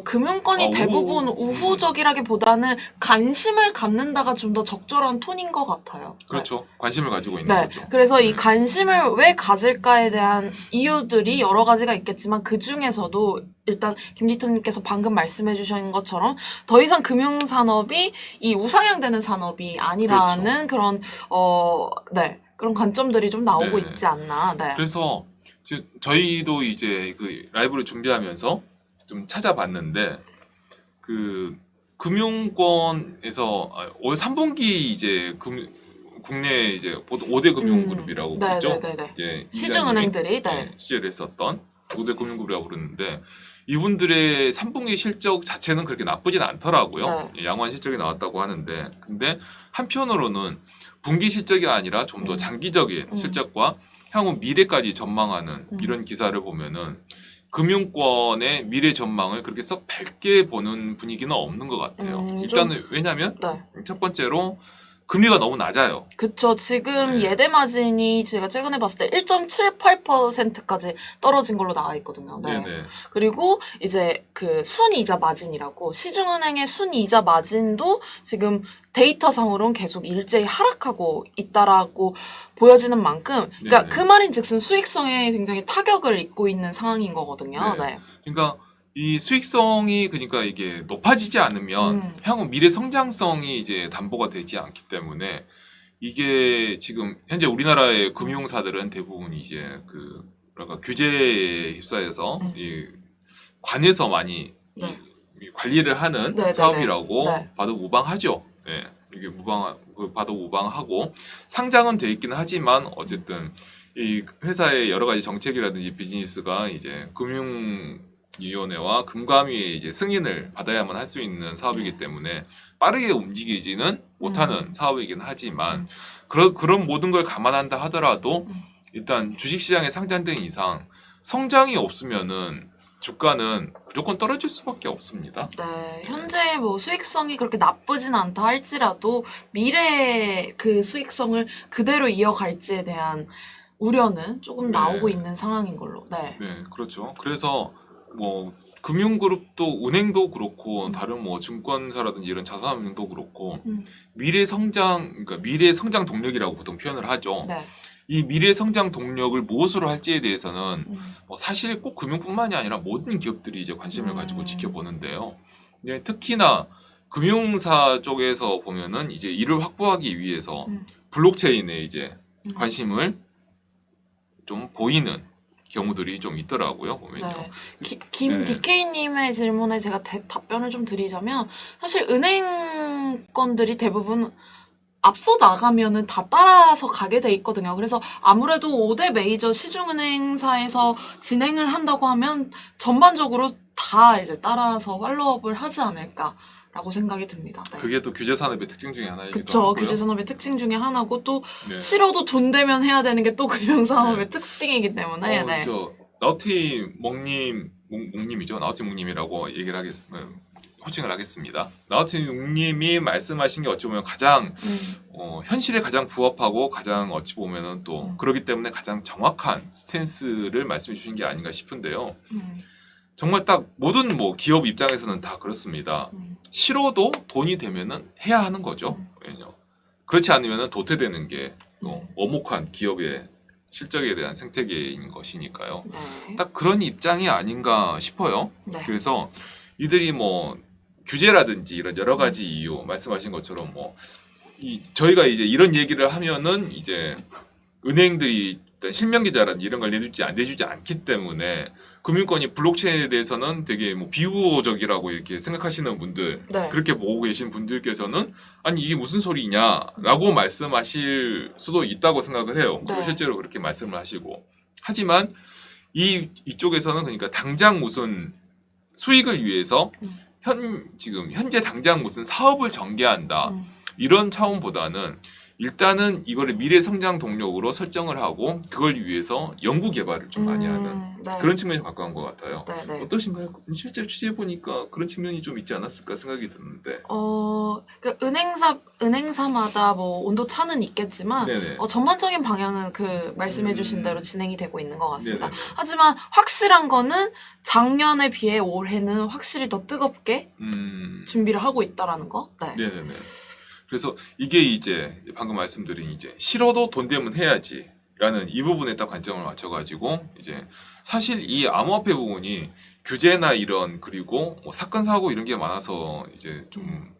금융권이 대부분 우호적이라기보다는 관심을 갖는다가 좀 더 적절한 톤인 것 같아요. 그렇죠. 관심을 가지고 있는 네. 거죠. 그래서 이 관심을 왜 가질까에 대한 이유들이 여러 가지가 있겠지만 그 중에서도 일단 김디터님께서 방금 말씀해 주신 것처럼 더 이상 금융산업이 이 우상향되는 산업이 아니라는 그런 그런 관점들이 좀 나오고 네. 있지 않나. 네. 그래서 저희도 이제 그 라이브를 준비하면서 좀 찾아봤는데 그 금융권에서 올 3분기 이제 국내 이제 5대 금융그룹이라고 부르죠. 네네네. 이제 시중은행들이 취재를 했었던 5대 금융그룹이라고 부르는데 이분들의 3분기 실적 자체는 그렇게 나쁘진 않더라고요. 양호한 실적이 나왔다고 하는데 근데 한편으로는 분기 실적이 아니라 좀 더 장기적인 실적과 향후 미래까지 전망하는 이런 기사를 보면은 금융권의 미래 전망을 그렇게 썩 밝게 보는 분위기는 없는 것 같아요. 일단은 왜냐하면 첫 번째로 금리가 너무 낮아요. 그쵸. 지금 예대 마진이 제가 최근에 봤을 때 1.78%까지 떨어진 걸로 나와 있거든요. 네. 네네. 그리고 이제 그 순이자 마진이라고 시중은행의 순이자 마진도 지금 데이터상으로는 계속 일제히 하락하고 있다라고 보여지는 만큼 그러니까 네네. 그 말인즉슨 수익성에 굉장히 타격을 입고 있는 상황인 거거든요. 네. 그러니까 이 수익성이 그러니까 이게 높아지지 않으면 향후 미래 성장성이 이제 담보가 되지 않기 때문에 이게 지금 현재 우리나라의 금융사들은 대부분 이제 그 뭐랄까 규제에 휩싸여서 이 관에서 많이 이 관리를 하는 사업이라고 봐도 무방하죠. 네. 이게 봐도 무방하고 상장은 돼 있기는 하지만 어쨌든 이 회사의 여러 가지 정책이라든지 비즈니스가 이제 금융 위원회와 금감위의 이제 승인을 받아야만 할 수 있는 사업이기 때문에 빠르게 움직이지는 못하는 사업이긴 하지만 그런 모든 걸 감안한다 하더라도 일단 주식시장에 상장된 이상 성장이 없으면은 주가는 무조건 떨어질 수밖에 없습니다. 네, 현재 뭐 수익성이 그렇게 나쁘진 않다 할지라도 미래의 그 수익성을 그대로 이어갈지에 대한 우려는 조금 네. 나오고 있는 상황인 걸로. 네. 네, 그렇죠. 그래서 뭐 금융그룹도 은행도 그렇고 다른 뭐 증권사라든지 이런 자산운용도 그렇고 미래 성장 그러니까 미래 성장 동력이라고 보통 표현을 하죠. 네. 이 미래 성장 동력을 무엇으로 할지에 대해서는 사실 꼭 금융뿐만이 아니라 모든 기업들이 이제 관심을 가지고 지켜보는데요. 네, 특히나 금융사 쪽에서 보면은 이제 이를 확보하기 위해서 블록체인에 이제 관심을 좀 보이는 경우들이 좀 있더라고요. 보면요. 네. 김 네. DK님의 질문에 제가 답변을 좀 드리자면 사실 은행권들이 대부분 앞서 나가면은 다 따라서 가게 돼 있거든요. 그래서 아무래도 5대 메이저 시중은행사에서 진행을 한다고 하면 전반적으로 다 이제 따라서 팔로업을 하지 않을까라고 생각이 듭니다. 네. 그게 또 규제 산업의 특징 중에 하나이기도 그쵸. 하고요. 규제산업의 특징 중에 하나고 또 네. 싫어도 돈 되면 해야 되는 게 또 금융산업의 특징이기 때문에 네. 저 나우티 몽님이죠. 나우티 몽님이라고 얘기를 호칭을 하겠습니다. 나우티 몽님이 말씀하신 게 어찌 보면 가장 현실에 가장 부합하고 가장 어찌 보면은 또 그렇기 때문에 가장 정확한 스탠스를 말씀해 주신 게 아닌가 싶은데요. 정말 딱 모든 뭐 기업 입장에서는 다 그렇습니다. 싫어도 돈이 되면은 해야 하는 거죠. 왜냐 그렇지 않으면은 도태되는 게 또 엄혹한 기업의 실적에 대한 생태계인 것이니까요. 네. 딱 그런 입장이 아닌가 싶어요. 네. 그래서 이들이 뭐 규제라든지 이런 여러 가지 이유 말씀하신 것처럼 뭐 저희가 이제 이런 얘기를 하면은 이제 은행들이 일단 실명 계좌라든지 이런 걸 내주지 않기 때문에 금융권이 블록체인에 대해서는 되게 뭐 비우호적이라고 이렇게 생각하시는 분들 네. 그렇게 보고 계신 분들께서는 아니 이게 무슨 소리냐라고 말씀하실 수도 있다고 생각을 해요. 네. 실제로 그렇게 말씀을 하시고 하지만 이쪽에서는 그러니까 당장 무슨 수익을 위해서 지금 현재 당장 무슨 사업을 전개한다 이런 차원보다는 일단은 이거를 미래 성장 동력으로 설정을 하고 그걸 위해서 연구 개발을 좀 많이 하는 네. 그런 측면이 가까운 것 같아요. 네, 네. 어떠신가요? 실제 취재해 보니까 그런 측면이 좀 있지 않았을까 생각이 드는데. 그 은행사마다 뭐 온도 차는 있겠지만 네네. 전반적인 방향은 그 말씀해주신 대로 진행이 되고 있는 것 같습니다. 네네네. 하지만 확실한 거는 작년에 비해 올해는 확실히 더 뜨겁게 준비를 하고 있다라는 거. 네. 네네네. 그래서 이게 이제 방금 말씀드린 이제 싫어도 돈 되면 해야지라는 이 부분에 딱 관점을 맞춰가지고 이제 사실 이 암호화폐 부분이 규제나 이런 그리고 뭐 사건 사고 이런 게 많아서 이제 좀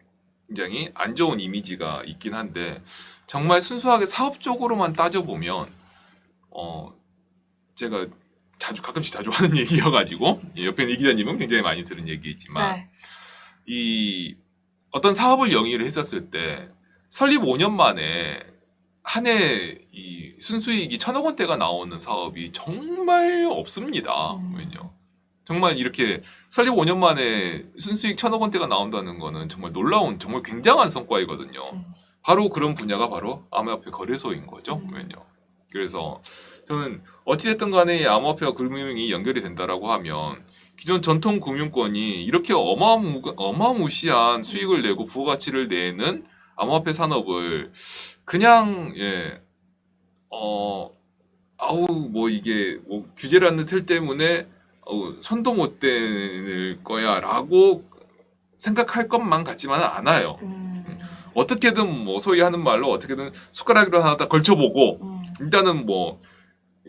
굉장히 안 좋은 이미지가 있긴 한데 정말 순수하게 사업적으로만 따져보면 제가 가끔씩 자주 하는 얘기여가지고 옆에 이 기자님은 굉장히 많이 들은 얘기지만 네. 이 어떤 사업을 영위를 했었을 때 설립 5년 만에 한 해 이 순수이익이 1,000억 원대가 나오는 사업이 정말 없습니다. 왜요? 정말 이렇게 설립 5년 만에 순수이익 1,000억 원대가 나온다는 거는 정말 놀라운 정말 굉장한 성과이거든요. 바로 그런 분야가 바로 암호화폐 거래소인 거죠. 왜요? 그래서 저는 어찌됐든 간에 암호화폐와 금융이 연결이 된다라고 하면 기존 전통 금융권이 이렇게 어마무시한 수익을 내고 부가가치를 내는 암호화폐 산업을 그냥 뭐 이게 뭐 규제라는 틀 때문에 손도 못 댈 거야라고 생각할 것만 같지만은 않아요. 어떻게든 뭐 소위 하는 말로 어떻게든 숟가락으로 하나 딱 걸쳐보고 일단은 뭐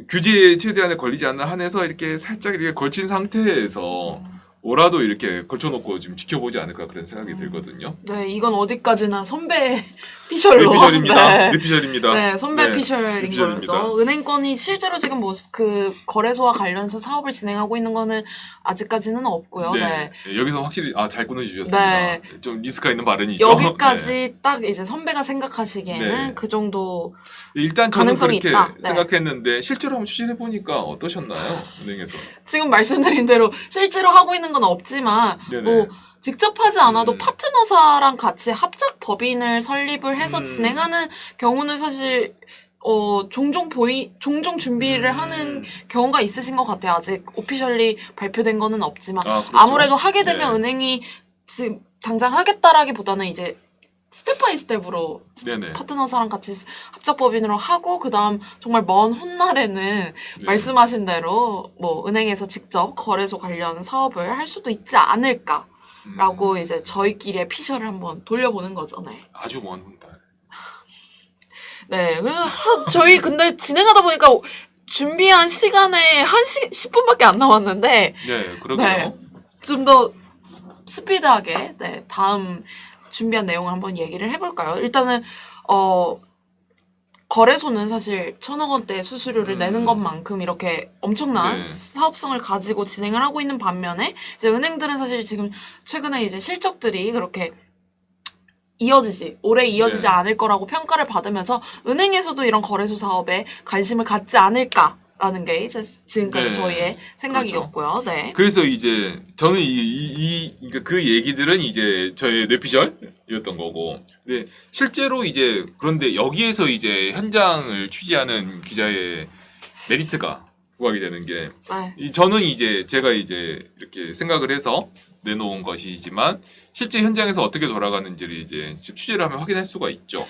규제에 최대한에 걸리지 않는 한에서 이렇게 살짝 이렇게 걸친 상태에서 뭐라도 이렇게 걸쳐놓고 지금 지켜보지 않을까 그런 생각이 들거든요. 네, 이건 어디까지나 선배의 피셜로. 뇌피셜입니다. 네. 뇌피셜입니다. 네, 선배 네, 피셜인 뇌피셜입니다. 거죠. 은행권이 실제로 지금 뭐 그 거래소와 관련해서 사업을 진행하고 있는 거는 아직까지는 없고요. 네. 네. 여기서 확실히 잘 끊어주셨습니다. 네. 좀 리스크가 있는 발언이죠. 여기까지 네. 딱 이제 선배가 생각하시기에는 네. 그 정도 일단 저는 가능성이 그렇게 있다. 네. 생각했는데 실제로 한번 추진해 보니까 어떠셨나요, 은행에서? 지금 말씀드린 대로 실제로 하고 있는 건 없지만 네네. 뭐 직접 하지 않아도 음. 파트너사랑 같이 합작 법인을 설립을 해서 음. 진행하는 경우는 사실 종종 준비를 하는 경우가 있으신 것 같아요. 아직 오피셜리 발표된 거는 없지만 그렇죠. 아무래도 하게 되면 네. 은행이 지금 당장 하겠다라기보다는 이제 스텝 바이 스텝으로 네네. 파트너사랑 같이 합작법인으로 하고 그다음 정말 먼 훗날에는 네. 말씀하신 대로 뭐 은행에서 직접 거래소 관련 사업을 할 수도 있지 않을까라고 이제 저희끼리의 피셜을 한번 돌려보는 거죠. 네. 아주 먼 훗날. 네. 그래서 저희 근데 진행하다 보니까 준비한 시간에 10분밖에 안 남았는데 네, 그러게요. 네. 좀 더 스피드하게 네, 다음 준비한 내용을 한번 얘기를 해볼까요? 일단은 거래소는 사실 1,000억 원대 수수료를 내는 것만큼 이렇게 엄청난 네. 사업성을 가지고 진행을 하고 있는 반면에 이제 은행들은 사실 지금 최근에 이제 실적들이 그렇게 오래 이어지지 네. 않을 거라고 평가를 받으면서 은행에서도 이런 거래소 사업에 관심을 갖지 않을까라는 게 이제 지금까지 네. 저희의 생각이었고요. 네. 그래서 이제 저는 그러니까 그 얘기들은 이제 저의 뇌피셜이었던 거고, 근데 실제로 이제 그런데 여기에서 이제 현장을 취재하는 기자의 메리트가 부각이 되는 게 네. 저는 이제 제가 이제 이렇게 생각을 해서 내놓은 것이지만 실제 현장에서 어떻게 돌아가는지를 이제 취재를 하면 확인할 수가 있죠.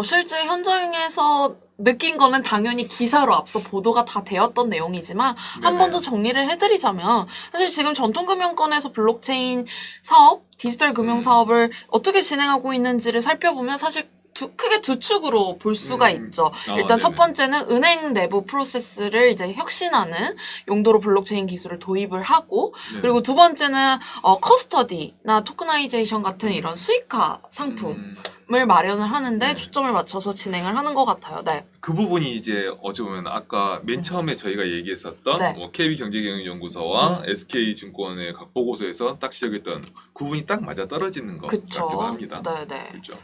실제 현장에서 느낀 거는 당연히 기사로 앞서 보도가 다 되었던 내용이지만 한 번 더 정리를 해드리자면 사실 지금 전통금융권에서 블록체인 사업, 디지털 금융 사업을 어떻게 진행하고 있는지를 살펴보면 사실 크게 두 축으로 볼 수가 있죠. 일단 첫 네네. 번째는 은행 내부 프로세스를 이제 혁신하는 용도로 블록체인 기술을 도입을 하고 네. 그리고 두 번째는 커스터디나 토크나이제이션 같은 이런 수익화 상품을 마련을 하는데 네. 초점을 맞춰서 진행을 하는 것 같아요. 네. 그 부분이 이제 어찌 보면 아까 맨 처음에 저희가 얘기했었던 네. 뭐 KB경제경영연구소와 SK증권의 각 보고서에서 딱 지적했던 그 부분이 딱 맞아 떨어지는 것 그쵸. 같기도 합니다. 네네. 그렇죠.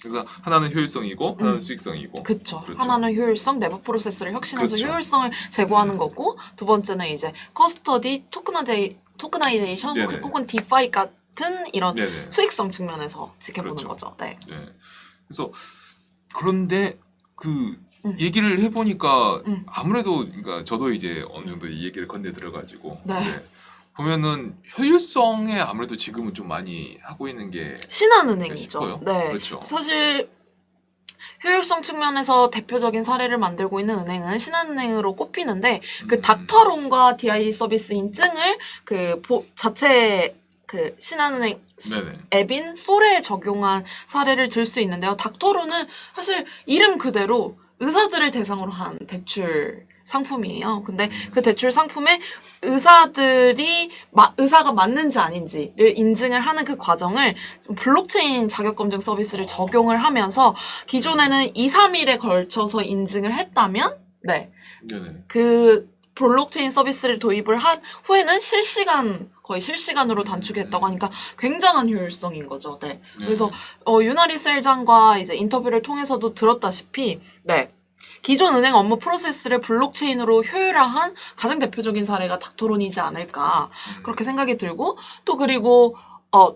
그래서 하나는 효율성이고 하나는 수익성이고. 그쵸. 그렇죠. 하나는 효율성, 내부 프로세스를 혁신해서 그렇죠. 효율성을 제고하는 거고 두 번째는 이제 커스터디, 토크나이제이션 네네. 혹은 디파이 같은 이런 네네. 수익성 측면에서 지켜보는 그렇죠. 거죠. 네. 네. 그래서 그런데 그 얘기를 해보니까 아무래도 그러니까 저도 이제 어느 정도 이 얘기를 건네 들어가지고 네. 보면은 효율성에 아무래도 지금은 좀 많이 하고 있는 게 신한은행이죠. 싶어요. 네. 그렇죠. 사실 효율성 측면에서 대표적인 사례를 만들고 있는 은행은 신한은행으로 꼽히는데 그 닥터론과 DID 서비스 인증을 자체 신한은행 네네. 앱인 솔에 적용한 사례를 들 수 있는데요. 닥터론은 사실 이름 그대로 의사들을 대상으로 한 대출 상품이에요. 근데 그 대출 상품에 의사가 맞는지 아닌지를 인증을 하는 그 과정을 블록체인 자격검증 서비스를 적용을 하면서 기존에는 2, 3일에 걸쳐서 인증을 했다면 네. 네네. 그 블록체인 서비스를 도입을 한 후에는 거의 실시간으로 단축했다고 하니까 굉장한 효율성인 거죠. 네. 그래서 윤아리 셀장과 이제 인터뷰를 통해서도 들었다시피 네. 기존 은행 업무 프로세스를 블록체인으로 효율화한 가장 대표적인 사례가 닥터론이지 않을까 그렇게 생각이 들고 또 그리고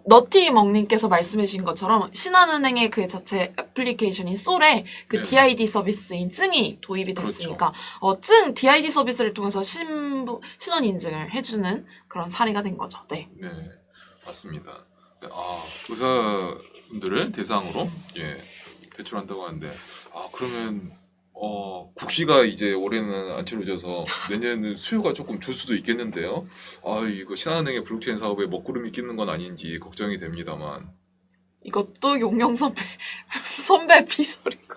너티먹님께서 말씀해 주신 것처럼 신한은행의 그 자체 애플리케이션인 솔에 그 네. DID 서비스인 증이 도입이 됐으니까 DID 서비스를 통해서 신원 인증을 해주는 그런 사례가 된 거죠. 네. 네, 맞습니다. 네, 의사분들을 대상으로 대출한다고 하는데 그러면 국시가 이제 올해는 안 치러져서 내년에는 수요가 조금 줄 수도 있겠는데요. 이거 신한은행의 블록체인 사업에 먹구름이 끼는 건 아닌지 걱정이 됩니다만. 이것도 용영 선배 피셜이고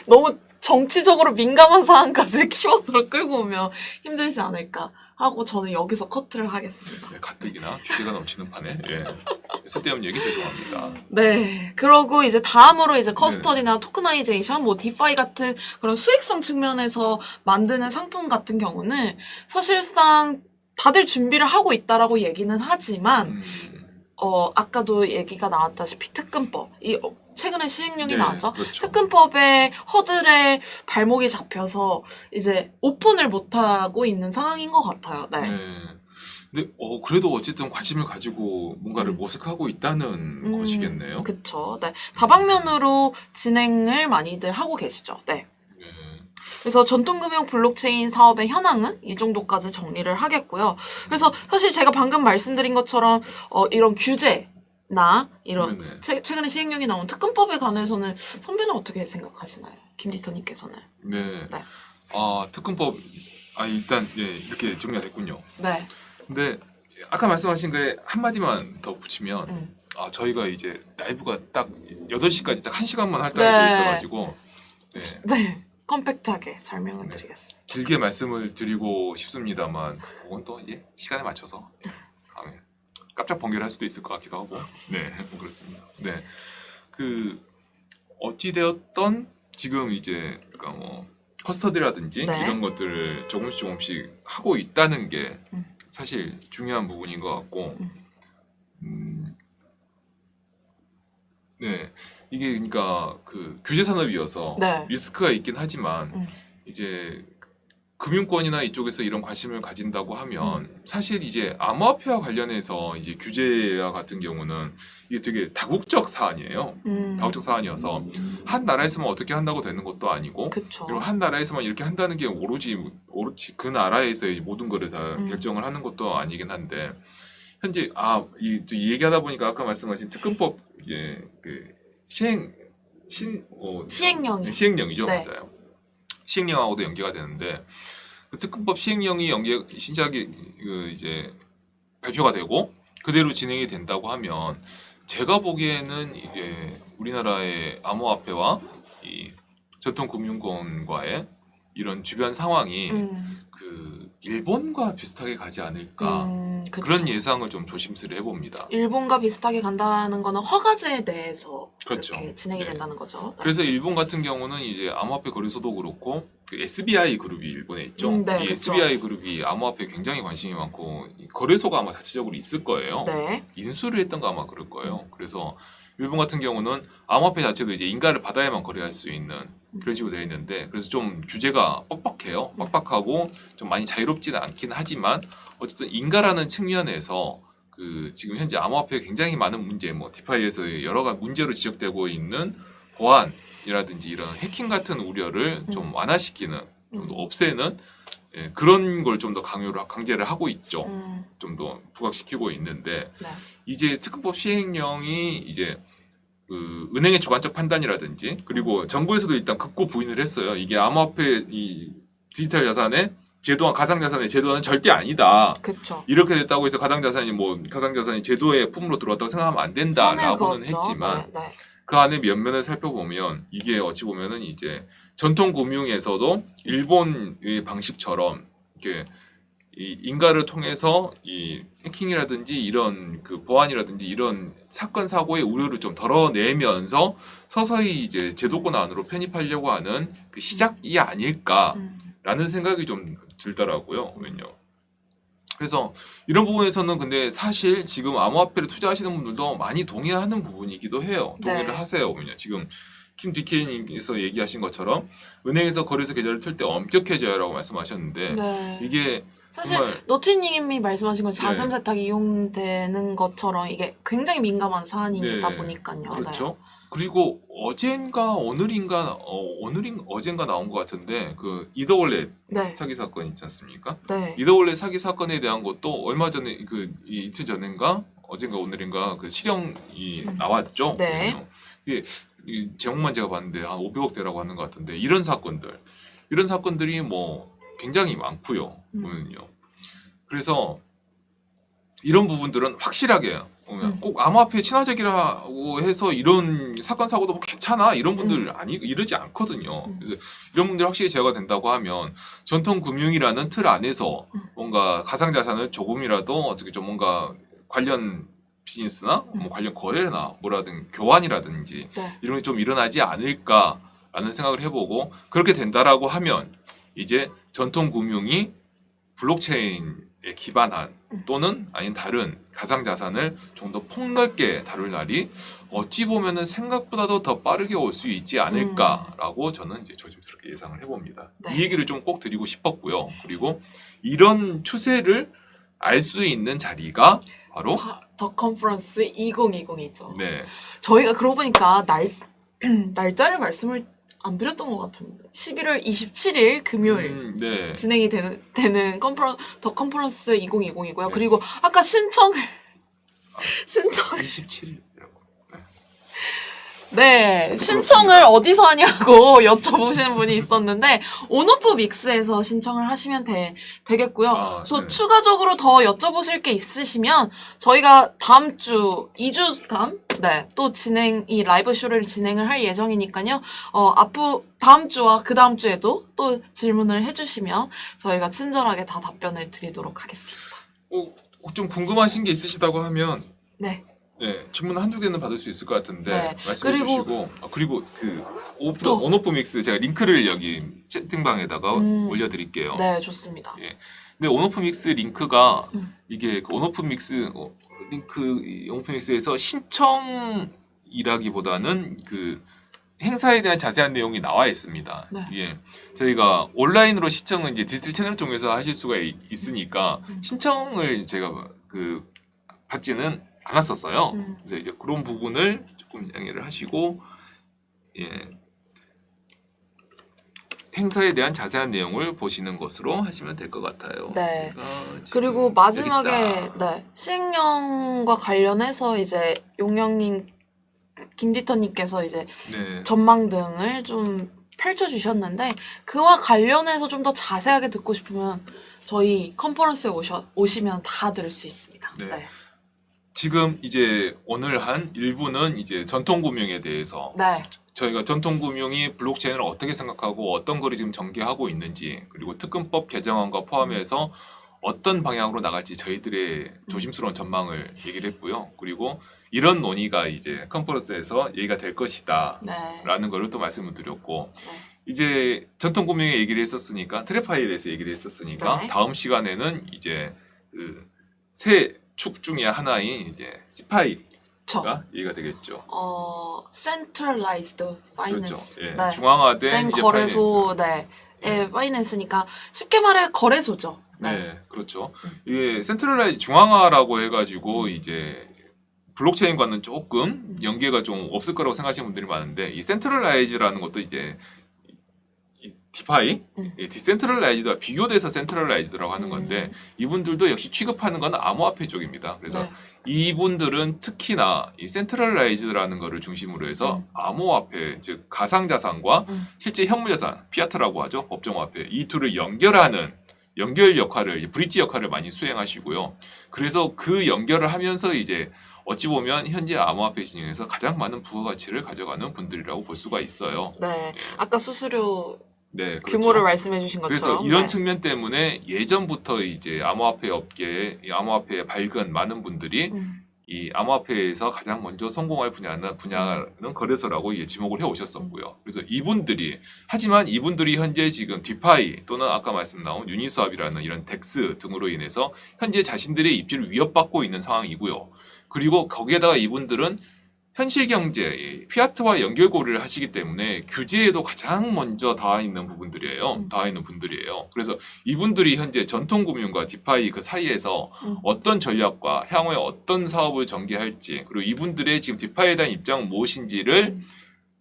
너무 정치적으로 민감한 사안까지 키워드로 끌고 오면 힘들지 않을까 하고 저는 여기서 커트를 하겠습니다. 네, 가뜩이나 규제가 넘치는 판에 쓸데없는 얘기 죄송합니다. 네. 그러고 이제 다음으로 이제 커스터디나 토크나이제이션, 뭐 디파이 같은 그런 수익성 측면에서 만드는 상품 같은 경우는 사실상 다들 준비를 하고 있다라고 얘기는 하지만 아까도 얘기가 나왔다시피 특근법, 최근에 시행령이 네, 나왔죠. 그렇죠. 특근법의 허들에 발목이 잡혀서 이제 오픈을 못하고 있는 상황인 것 같아요. 네. 근데 그래도 어쨌든 관심을 가지고 뭔가를 모색하고 있다는 것이겠네요. 그쵸. 네. 다방면으로 진행을 많이들 하고 계시죠. 네. 네. 그래서 전통금융 블록체인 사업의 현황은 이 정도까지 정리를 하겠고요. 그래서 사실 제가 방금 말씀드린 것처럼 이런 규제나 이런 네네. 최근에 시행령이 나온 특근법에 관해서는 선배는 어떻게 생각하시나요? 김디터님께서는. 네. 네. 특근법 일단 이렇게 정리가 됐군요. 네. 근데 아까 말씀하신 거에 한마디만 더 붙이면 저희가 이제 라이브가 딱 8시까지 딱 1시간만 할당이 네. 돼 있어가지고 네. 컴팩트하게 설명을 네. 드리겠습니다. 길게 말씀을 드리고 싶습니다만 그건 또 시간에 맞춰서 다음에 깜짝 번개를 할 수도 있을 것 같기도 하고 뭐 그렇습니다. 네, 어찌 되었던 지금 이제 그러니까 뭐 커스터디라든지 네. 이런 것들을 조금씩 하고 있다는 게 사실 중요한 부분인 것 같고 네, 이게 그러니까 규제 산업이어서 네. 리스크가 있긴 하지만 이제 금융권이나 이쪽에서 이런 관심을 가진다고 하면 사실 이제 암호화폐와 관련해서 이제 규제와 같은 경우는 이게 되게 다국적 사안이에요. 다국적 사안이어서 한 나라에서만 어떻게 한다고 되는 것도 아니고 그쵸. 그리고 한 나라에서만 이렇게 한다는 게 오로지 그 나라에서의 모든 거를 다 결정을 하는 것도 아니긴 한데 현재 이 얘기하다 보니까 아까 말씀하신 특근법 시행령이. 시행령이죠. 네. 맞아요. 시행령하고도 연계가 되는데 그 특근법 시행령이 신작이 이제 발표가 되고 그대로 진행이 된다고 하면 제가 보기에는 이게 우리나라의 암호화폐와 이 전통금융권과의 이런 주변 상황이 일본과 비슷하게 가지 않을까 그쵸. 그런 예상을 좀 조심스레 해봅니다. 일본과 비슷하게 간다는 거는 허가제에 대해서 그렇죠. 이렇게 진행이 네. 된다는 거죠. 그래서 일본 같은 경우는 이제 암호화폐 거래소도 그렇고 SBI 그룹이 일본에 있죠. 네, 이 그쵸. SBI 그룹이 암호화폐에 굉장히 관심이 많고 이 거래소가 아마 자체적으로 있을 거예요. 네. 인수를 했던 거 아마 그럴 거예요. 그래서 일본 같은 경우는 암호화폐 자체도 이제 인가를 받아야만 거래할 수 있는 그런 식으로 되어 있는데 그래서 좀 규제가 빡빡해요. 빡빡하고 좀 많이 자유롭지는 않긴 하지만 어쨌든 인가라는 측면에서 지금 현재 암호화폐에 굉장히 많은 문제, 뭐 디파이에서 여러 가지 문제로 지적되고 있는 보안이라든지 이런 해킹 같은 우려를 좀 완화시키는, 좀 더 없애는 그런 걸 좀 더 강제를 하고 있죠. 좀 더 부각시키고 있는데 네. 이제 특근법 시행령이 이제 은행의 주관적 판단이라든지 그리고 정부에서도 일단 극구 부인을 했어요. 이게 암호화폐 이 디지털 자산의 제도화, 가상자산의 제도화는 절대 아니다. 그렇죠. 이렇게 됐다고 해서 가상자산이 제도의 품으로 들어왔다고 생각하면 안 된다라고는 했지만 네. 그 안에 면면을 살펴보면 이게 어찌 보면은 이제 전통 금융에서도 일본의 방식처럼 이렇게 이 인가를 통해서 이 해킹이라든지 이런 보안이라든지 이런 사건 사고의 우려를 좀 덜어내면서 서서히 이제 제도권 안으로 편입하려고 하는 그 시작이 아닐까라는 생각이 좀 들더라고요. 왜요? 그래서 이런 부분에서는 근데 사실 지금 암호화폐를 투자하시는 분들도 많이 동의하는 부분이기도 해요. 동의를 네. 하세요. 왜냐 지금 킴 DK님께서 얘기하신 것처럼 은행에서 거래소 계좌를 틀 때 엄격해져야라고 말씀하셨는데 네. 이게 사실 정말 노티님이 말씀하신 건 자금 네. 세탁이 이용되는 것처럼 이게 굉장히 민감한 사안이다 네. 보니까요. 그렇죠. 그리고 어젠가 어젠가 나온 것 같은데 그 이더월렛 네. 사기 사건 있지 않습니까? 네. 이더월렛 사기 사건에 대한 것도 얼마 전에 이틀 전인가 어젠가 오늘인가 그 실형이 나왔죠. 네. 이게 이 제목만 제가 봤는데 한 500억대라고 하는 것 같은데 이런 사건들이 뭐 굉장히 많고요. 보면요. 그래서 이런 부분들은 확실하게 꼭 암호화폐 친화적이라고 해서 이런 사건 사고도 뭐 괜찮아 이런 분들 아니 이러지 않거든요. 그래서 이런 분들 확실히 제어가 된다고 하면 전통 금융이라는 틀 안에서 뭔가 가상 자산을 조금이라도 어떻게 좀 뭔가 관련 비즈니스나 뭐 관련 거래나 뭐라든 교환이라든지 네. 이런 게 좀 일어나지 않을까라는 생각을 해보고 그렇게 된다라고 하면 이제 전통 금융이 블록체인에 기반한 또는 아닌 다른 가상 자산을 좀 더 폭넓게 다룰 날이 어찌 보면은 생각보다도 더 빠르게 올 수 있지 않을까라고 저는 이제 조심스럽게 예상을 해봅니다. 네. 이 얘기를 좀 꼭 드리고 싶었고요. 그리고 이런 추세를 알 수 있는 자리가 바로 더 컨퍼런스 2020이 있죠. 네. 저희가 그러고 보니까 날짜를 말씀을 안 드렸던 것 같은데 11월 27일 금요일 네. 진행이 되는 더 컨퍼런스 2020이고요. 네. 그리고 아까 신청 27일이라고. 네, 신청을 어디서 하냐고 여쭤보시는 분이 있었는데 온오프 믹스에서 신청을 하시면 되겠고요. 그래서 네. 추가적으로 더 여쭤보실 게 있으시면 저희가 다음 주 2주간 또 이 라이브 쇼를 진행을 할 예정이니까요. 다음 주와 그 다음 주에도 또 질문을 해주시면 저희가 친절하게 다 답변을 드리도록 하겠습니다. 좀 궁금하신 게 있으시다고 하면 네. 네, 질문 한두 개는 받을 수 있을 것 같은데 네. 말씀해 그리고- 주시고 그리고 그 또- 온오프 믹스 제가 링크를 여기 채팅방에다가 올려드릴게요. 네, 좋습니다. 예. 근데 온오프 믹스 링크가 음. 이게 그 온오프 믹스 온오프 믹스에서 신청이라기보다는 그 행사에 대한 자세한 내용이 나와 있습니다. 네. 예. 저희가 온라인으로 신청은 이제 디지털 채널을 통해서 하실 수가 있으니까 신청을 제가 받지는 않았었어요. 그래서 이제 그런 부분을 조금 양해를 하시고 예. 행사에 대한 자세한 내용을 보시는 것으로 하시면 될 것 같아요. 네. 제가 지금 그리고 마지막에 여기 있다. 시행령과 관련해서 이제 용영님, 김디터님께서 이제 네. 전망 등을 좀 펼쳐주셨는데 그와 관련해서 좀 더 자세하게 듣고 싶으면 저희 컨퍼런스에 오시면 다 들을 수 있습니다. 네. 네. 지금 이제 오늘 한 일부는 이제 전통금융에 대해서 네. 저희가 전통금융이 블록체인을 어떻게 생각하고 어떤 거를 지금 전개하고 있는지 그리고 특근법 개정안과 포함해서 어떤 방향으로 나갈지 저희들의 조심스러운 전망을 얘기를 했고요. 그리고 이런 논의가 이제 컨퍼런스에서 얘기가 될 것이다 네. 라는 거를 또 말씀을 드렸고 네. 이제 전통금융의 얘기를 했었으니까 트레파이에 대해서 얘기를 했었으니까 네. 다음 시간에는 이제 그 새 축 중에 하나인 이제 시파이가 저 얘기가 되겠죠. centralized finance. 그렇죠. 예. 네. 중앙화된 이제 거래소, 파이낸스. 파이낸스니까 쉽게 말해 거래소죠. 네, 그렇죠. 이게 센트럴라이즈 중앙화라고 해가지고 이제 블록체인과는 조금 연계가 좀 없을 거라고 생각하시는 분들이 많은데 이 센트럴라이즈라는 것도 이제 이 디파이, 이 디센트럴라이즈와 비교돼서 센트럴라이즈라고 하는 건데 이분들도 역시 취급하는 건 암호화폐 쪽입니다. 그래서 네. 이분들은 특히나 이 센트럴라이즈라는 거를 중심으로 해서 암호화폐, 즉 가상자산과 실제 현물자산, 피아트라고 하죠. 법정화폐 이 둘을 연결하는 연결 역할을, 브릿지 역할을 많이 수행하시고요. 그래서 그 연결을 하면서 이제 어찌 보면 현재 암호화폐 시장에서 가장 많은 부가가치를 가져가는 분들이라고 볼 수가 있어요. 네. 아까 수수료 네, 그렇죠. 규모를 말씀해 주신 것처럼. 그래서 이런 네. 측면 때문에 예전부터 이제 암호화폐 업계에 이 암호화폐에 밝은 많은 분들이 이 암호화폐에서 가장 먼저 성공할 분야는 거래소라고 이제 지목을 해 오셨었고요. 그래서 하지만 이분들이 현재 지금 디파이 또는 아까 말씀 나온 유니스왑이라는 이런 덱스 등으로 인해서 현재 자신들의 입지를 위협받고 있는 상황이고요. 그리고 거기에다가 이분들은 현실 경제, 피아트와 연결고리를 하시기 때문에 규제에도 가장 먼저 닿아 있는 분들이에요. 그래서 이분들이 현재 전통금융과 디파이 그 사이에서 어떤 전략과 향후에 어떤 사업을 전개할지 그리고 이분들의 지금 디파이에 대한 입장은 무엇인지를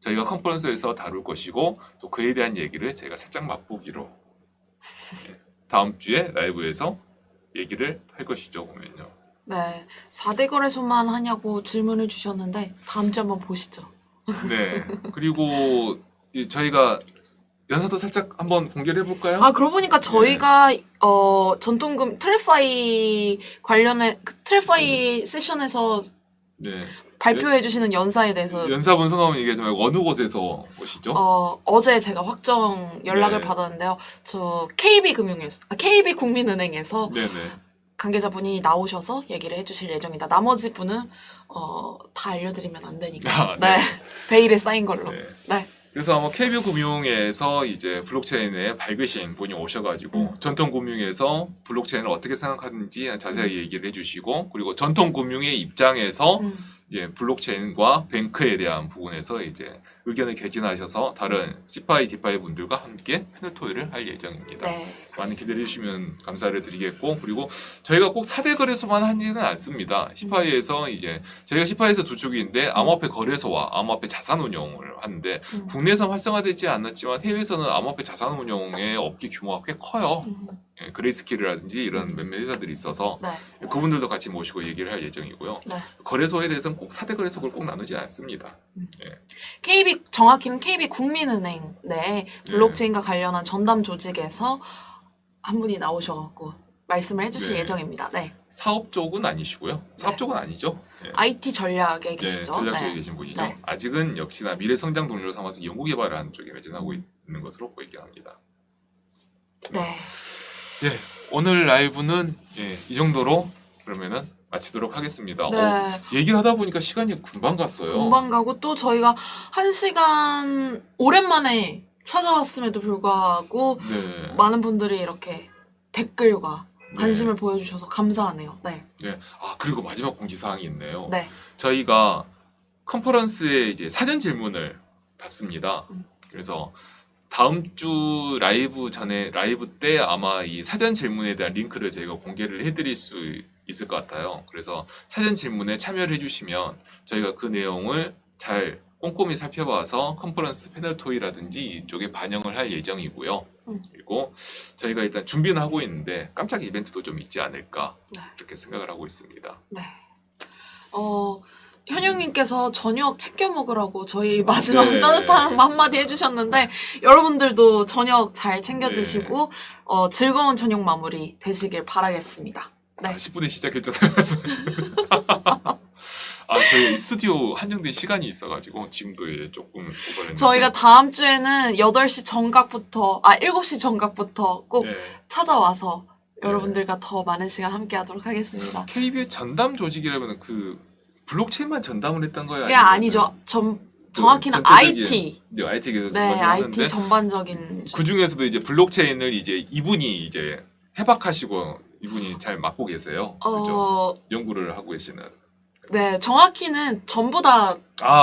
저희가 컨퍼런스에서 다룰 것이고 또 그에 대한 얘기를 제가 살짝 맛보기로 다음 주에 라이브에서 얘기를 할 것이죠. 보면요. 네. 4대 거래소만 하냐고 질문을 주셨는데 다음 주 한번 보시죠. 네. 그리고 저희가 연사도 살짝 한번 공개를 해볼까요? 그러고 보니까 저희가 전통금 트래파이 관련해 트래파이 세션에서 네. 발표해 주시는 연사에 대해서 연사 분석하면 이게 좀 어느 곳에서 오시죠? 어제 제가 확정 연락을 네. 받았는데요. 저 KB국민은행에서 네네. 관계자분이 나오셔서 얘기를 해주실 예정이다. 나머지 분은 다 알려드리면 안 되니까. 아, 네. 네. 베일에 쌓인 걸로. 네. 네. 그래서 아마 KB금융에서 이제 블록체인에 밝으신 분이 오셔가지고 전통금융에서 블록체인을 어떻게 생각하는지 자세히 얘기를 해주시고, 그리고 전통금융의 입장에서 이제 블록체인과 뱅크에 대한 부분에서 이제 의견을 개진하셔서 다른 시파이 디파이 분들과 함께 패널 토의를 할 예정입니다. 네. 많이 기대해 주시면 감사를 드리겠고, 그리고 저희가 꼭 4대 거래소만 하지는 않습니다. 시파이에서 이제 저희가 시파이에서 두 축인데 암호화폐 거래소와 암호화폐 자산운용을 하는데 국내에서 활성화되지 않았지만 해외에서는 암호화폐 자산운용의 업계 규모가 꽤 커요. 예, 그레이스킬이라든지 이런 몇몇 회사들이 있어서 네. 그분들도 같이 모시고 얘기를 할 예정이고요. 네. 거래소에 대해서는 꼭 4대 거래소를 꼭 나누지 않습니다. 예. 정확히는 KB국민은행 내 블록체인과 관련한 전담 조직에서 한 분이 나오셔갖고 말씀을 해주실 네. 예정입니다. 네. 사업 쪽은 아니시고요. 사업 네. 쪽은 아니죠. 예. IT 전략에 계시죠. 전략 쪽에 네. 계신 분이죠. 네. 아직은 역시나 미래 성장 동료로 삼아서 연구 개발을 하는 쪽에 매진하고 있는 것으로 보이긴 합니다. 네. 예, 오늘 라이브는 이 정도로 그러면은 마치도록 하겠습니다. 네. 얘기를 하다 보니까 시간이 금방 갔어요. 금방 가고 또 저희가 1시간 오랜만에 찾아왔음에도 불구하고 네. 많은 분들이 이렇게 댓글과 관심을 보여주셔서 감사하네요. 네. 네. 아, 그리고 마지막 공지사항이 있네요. 네. 저희가 컨퍼런스에 이제 사전 질문을 받습니다. 그래서 다음 주 라이브 때 아마 이 사전 질문에 대한 링크를 저희가 공개를 해드릴 수 있을 것 같아요. 그래서 사전 질문에 참여를 해주시면 저희가 그 내용을 잘 꼼꼼히 살펴봐서 컨퍼런스 패널 토의라든지 이쪽에 반영을 할 예정이고요. 그리고 저희가 일단 준비는 하고 있는데 깜짝 이벤트도 좀 있지 않을까 이렇게 생각을 하고 있습니다. 네. 현영님께서 저녁 챙겨 먹으라고 저희 마지막 네. 따뜻한 한마디 해주셨는데 여러분들도 저녁 잘 챙겨 드시고 즐거운 저녁 마무리 되시길 바라겠습니다. 네. 10분에 시작했잖아요. 저희 스튜디오 한정된 시간이 있어가지고 지금도 조금 오버했는데 저희가 다음 주에는 8시 정각부터 7시 정각부터 꼭 찾아와서 여러분들과 더 많은 시간 함께 하도록 하겠습니다. KB의 전담 조직이라면 그 블록체인만 전담을 했던 거예요? 아니죠. 정확히는 IT. 네, IT에서 네, IT 전반적인. 그 중에서도 이제 블록체인을 이제 이분이 이제 해박하시고 이분이 잘 맡고 계세요. 그렇죠? 연구를 하고 계시는. 네, 정확히는 전부 다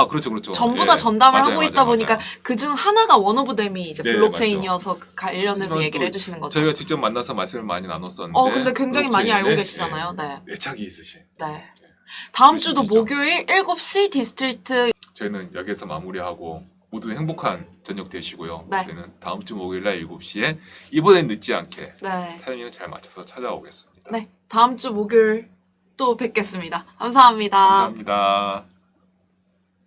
그렇죠. 전부 다 전담을 맞아요, 하고 있다 보니까 맞아요. 그중 하나가 원오브댐이 이제 네, 블록체인이어서 관련해서 얘기를 해주시는 거죠. 저희가 직접 만나서 말씀을 많이 나눴었는데. 근데 굉장히 많이 알고 계시잖아요. 네. 애착이 있으신. 네. 다음 주도 목요일 7시 디스트리트. 저희는 여기서 마무리하고 모두 행복한 저녁 되시고요. 네. 저희는 다음 주 목요일 날 7시에 이번엔 늦지 않게 네. 타이밍을 잘 맞춰서 찾아오겠습니다. 네. 다음 주 목요일 또 뵙겠습니다. 감사합니다. 감사합니다.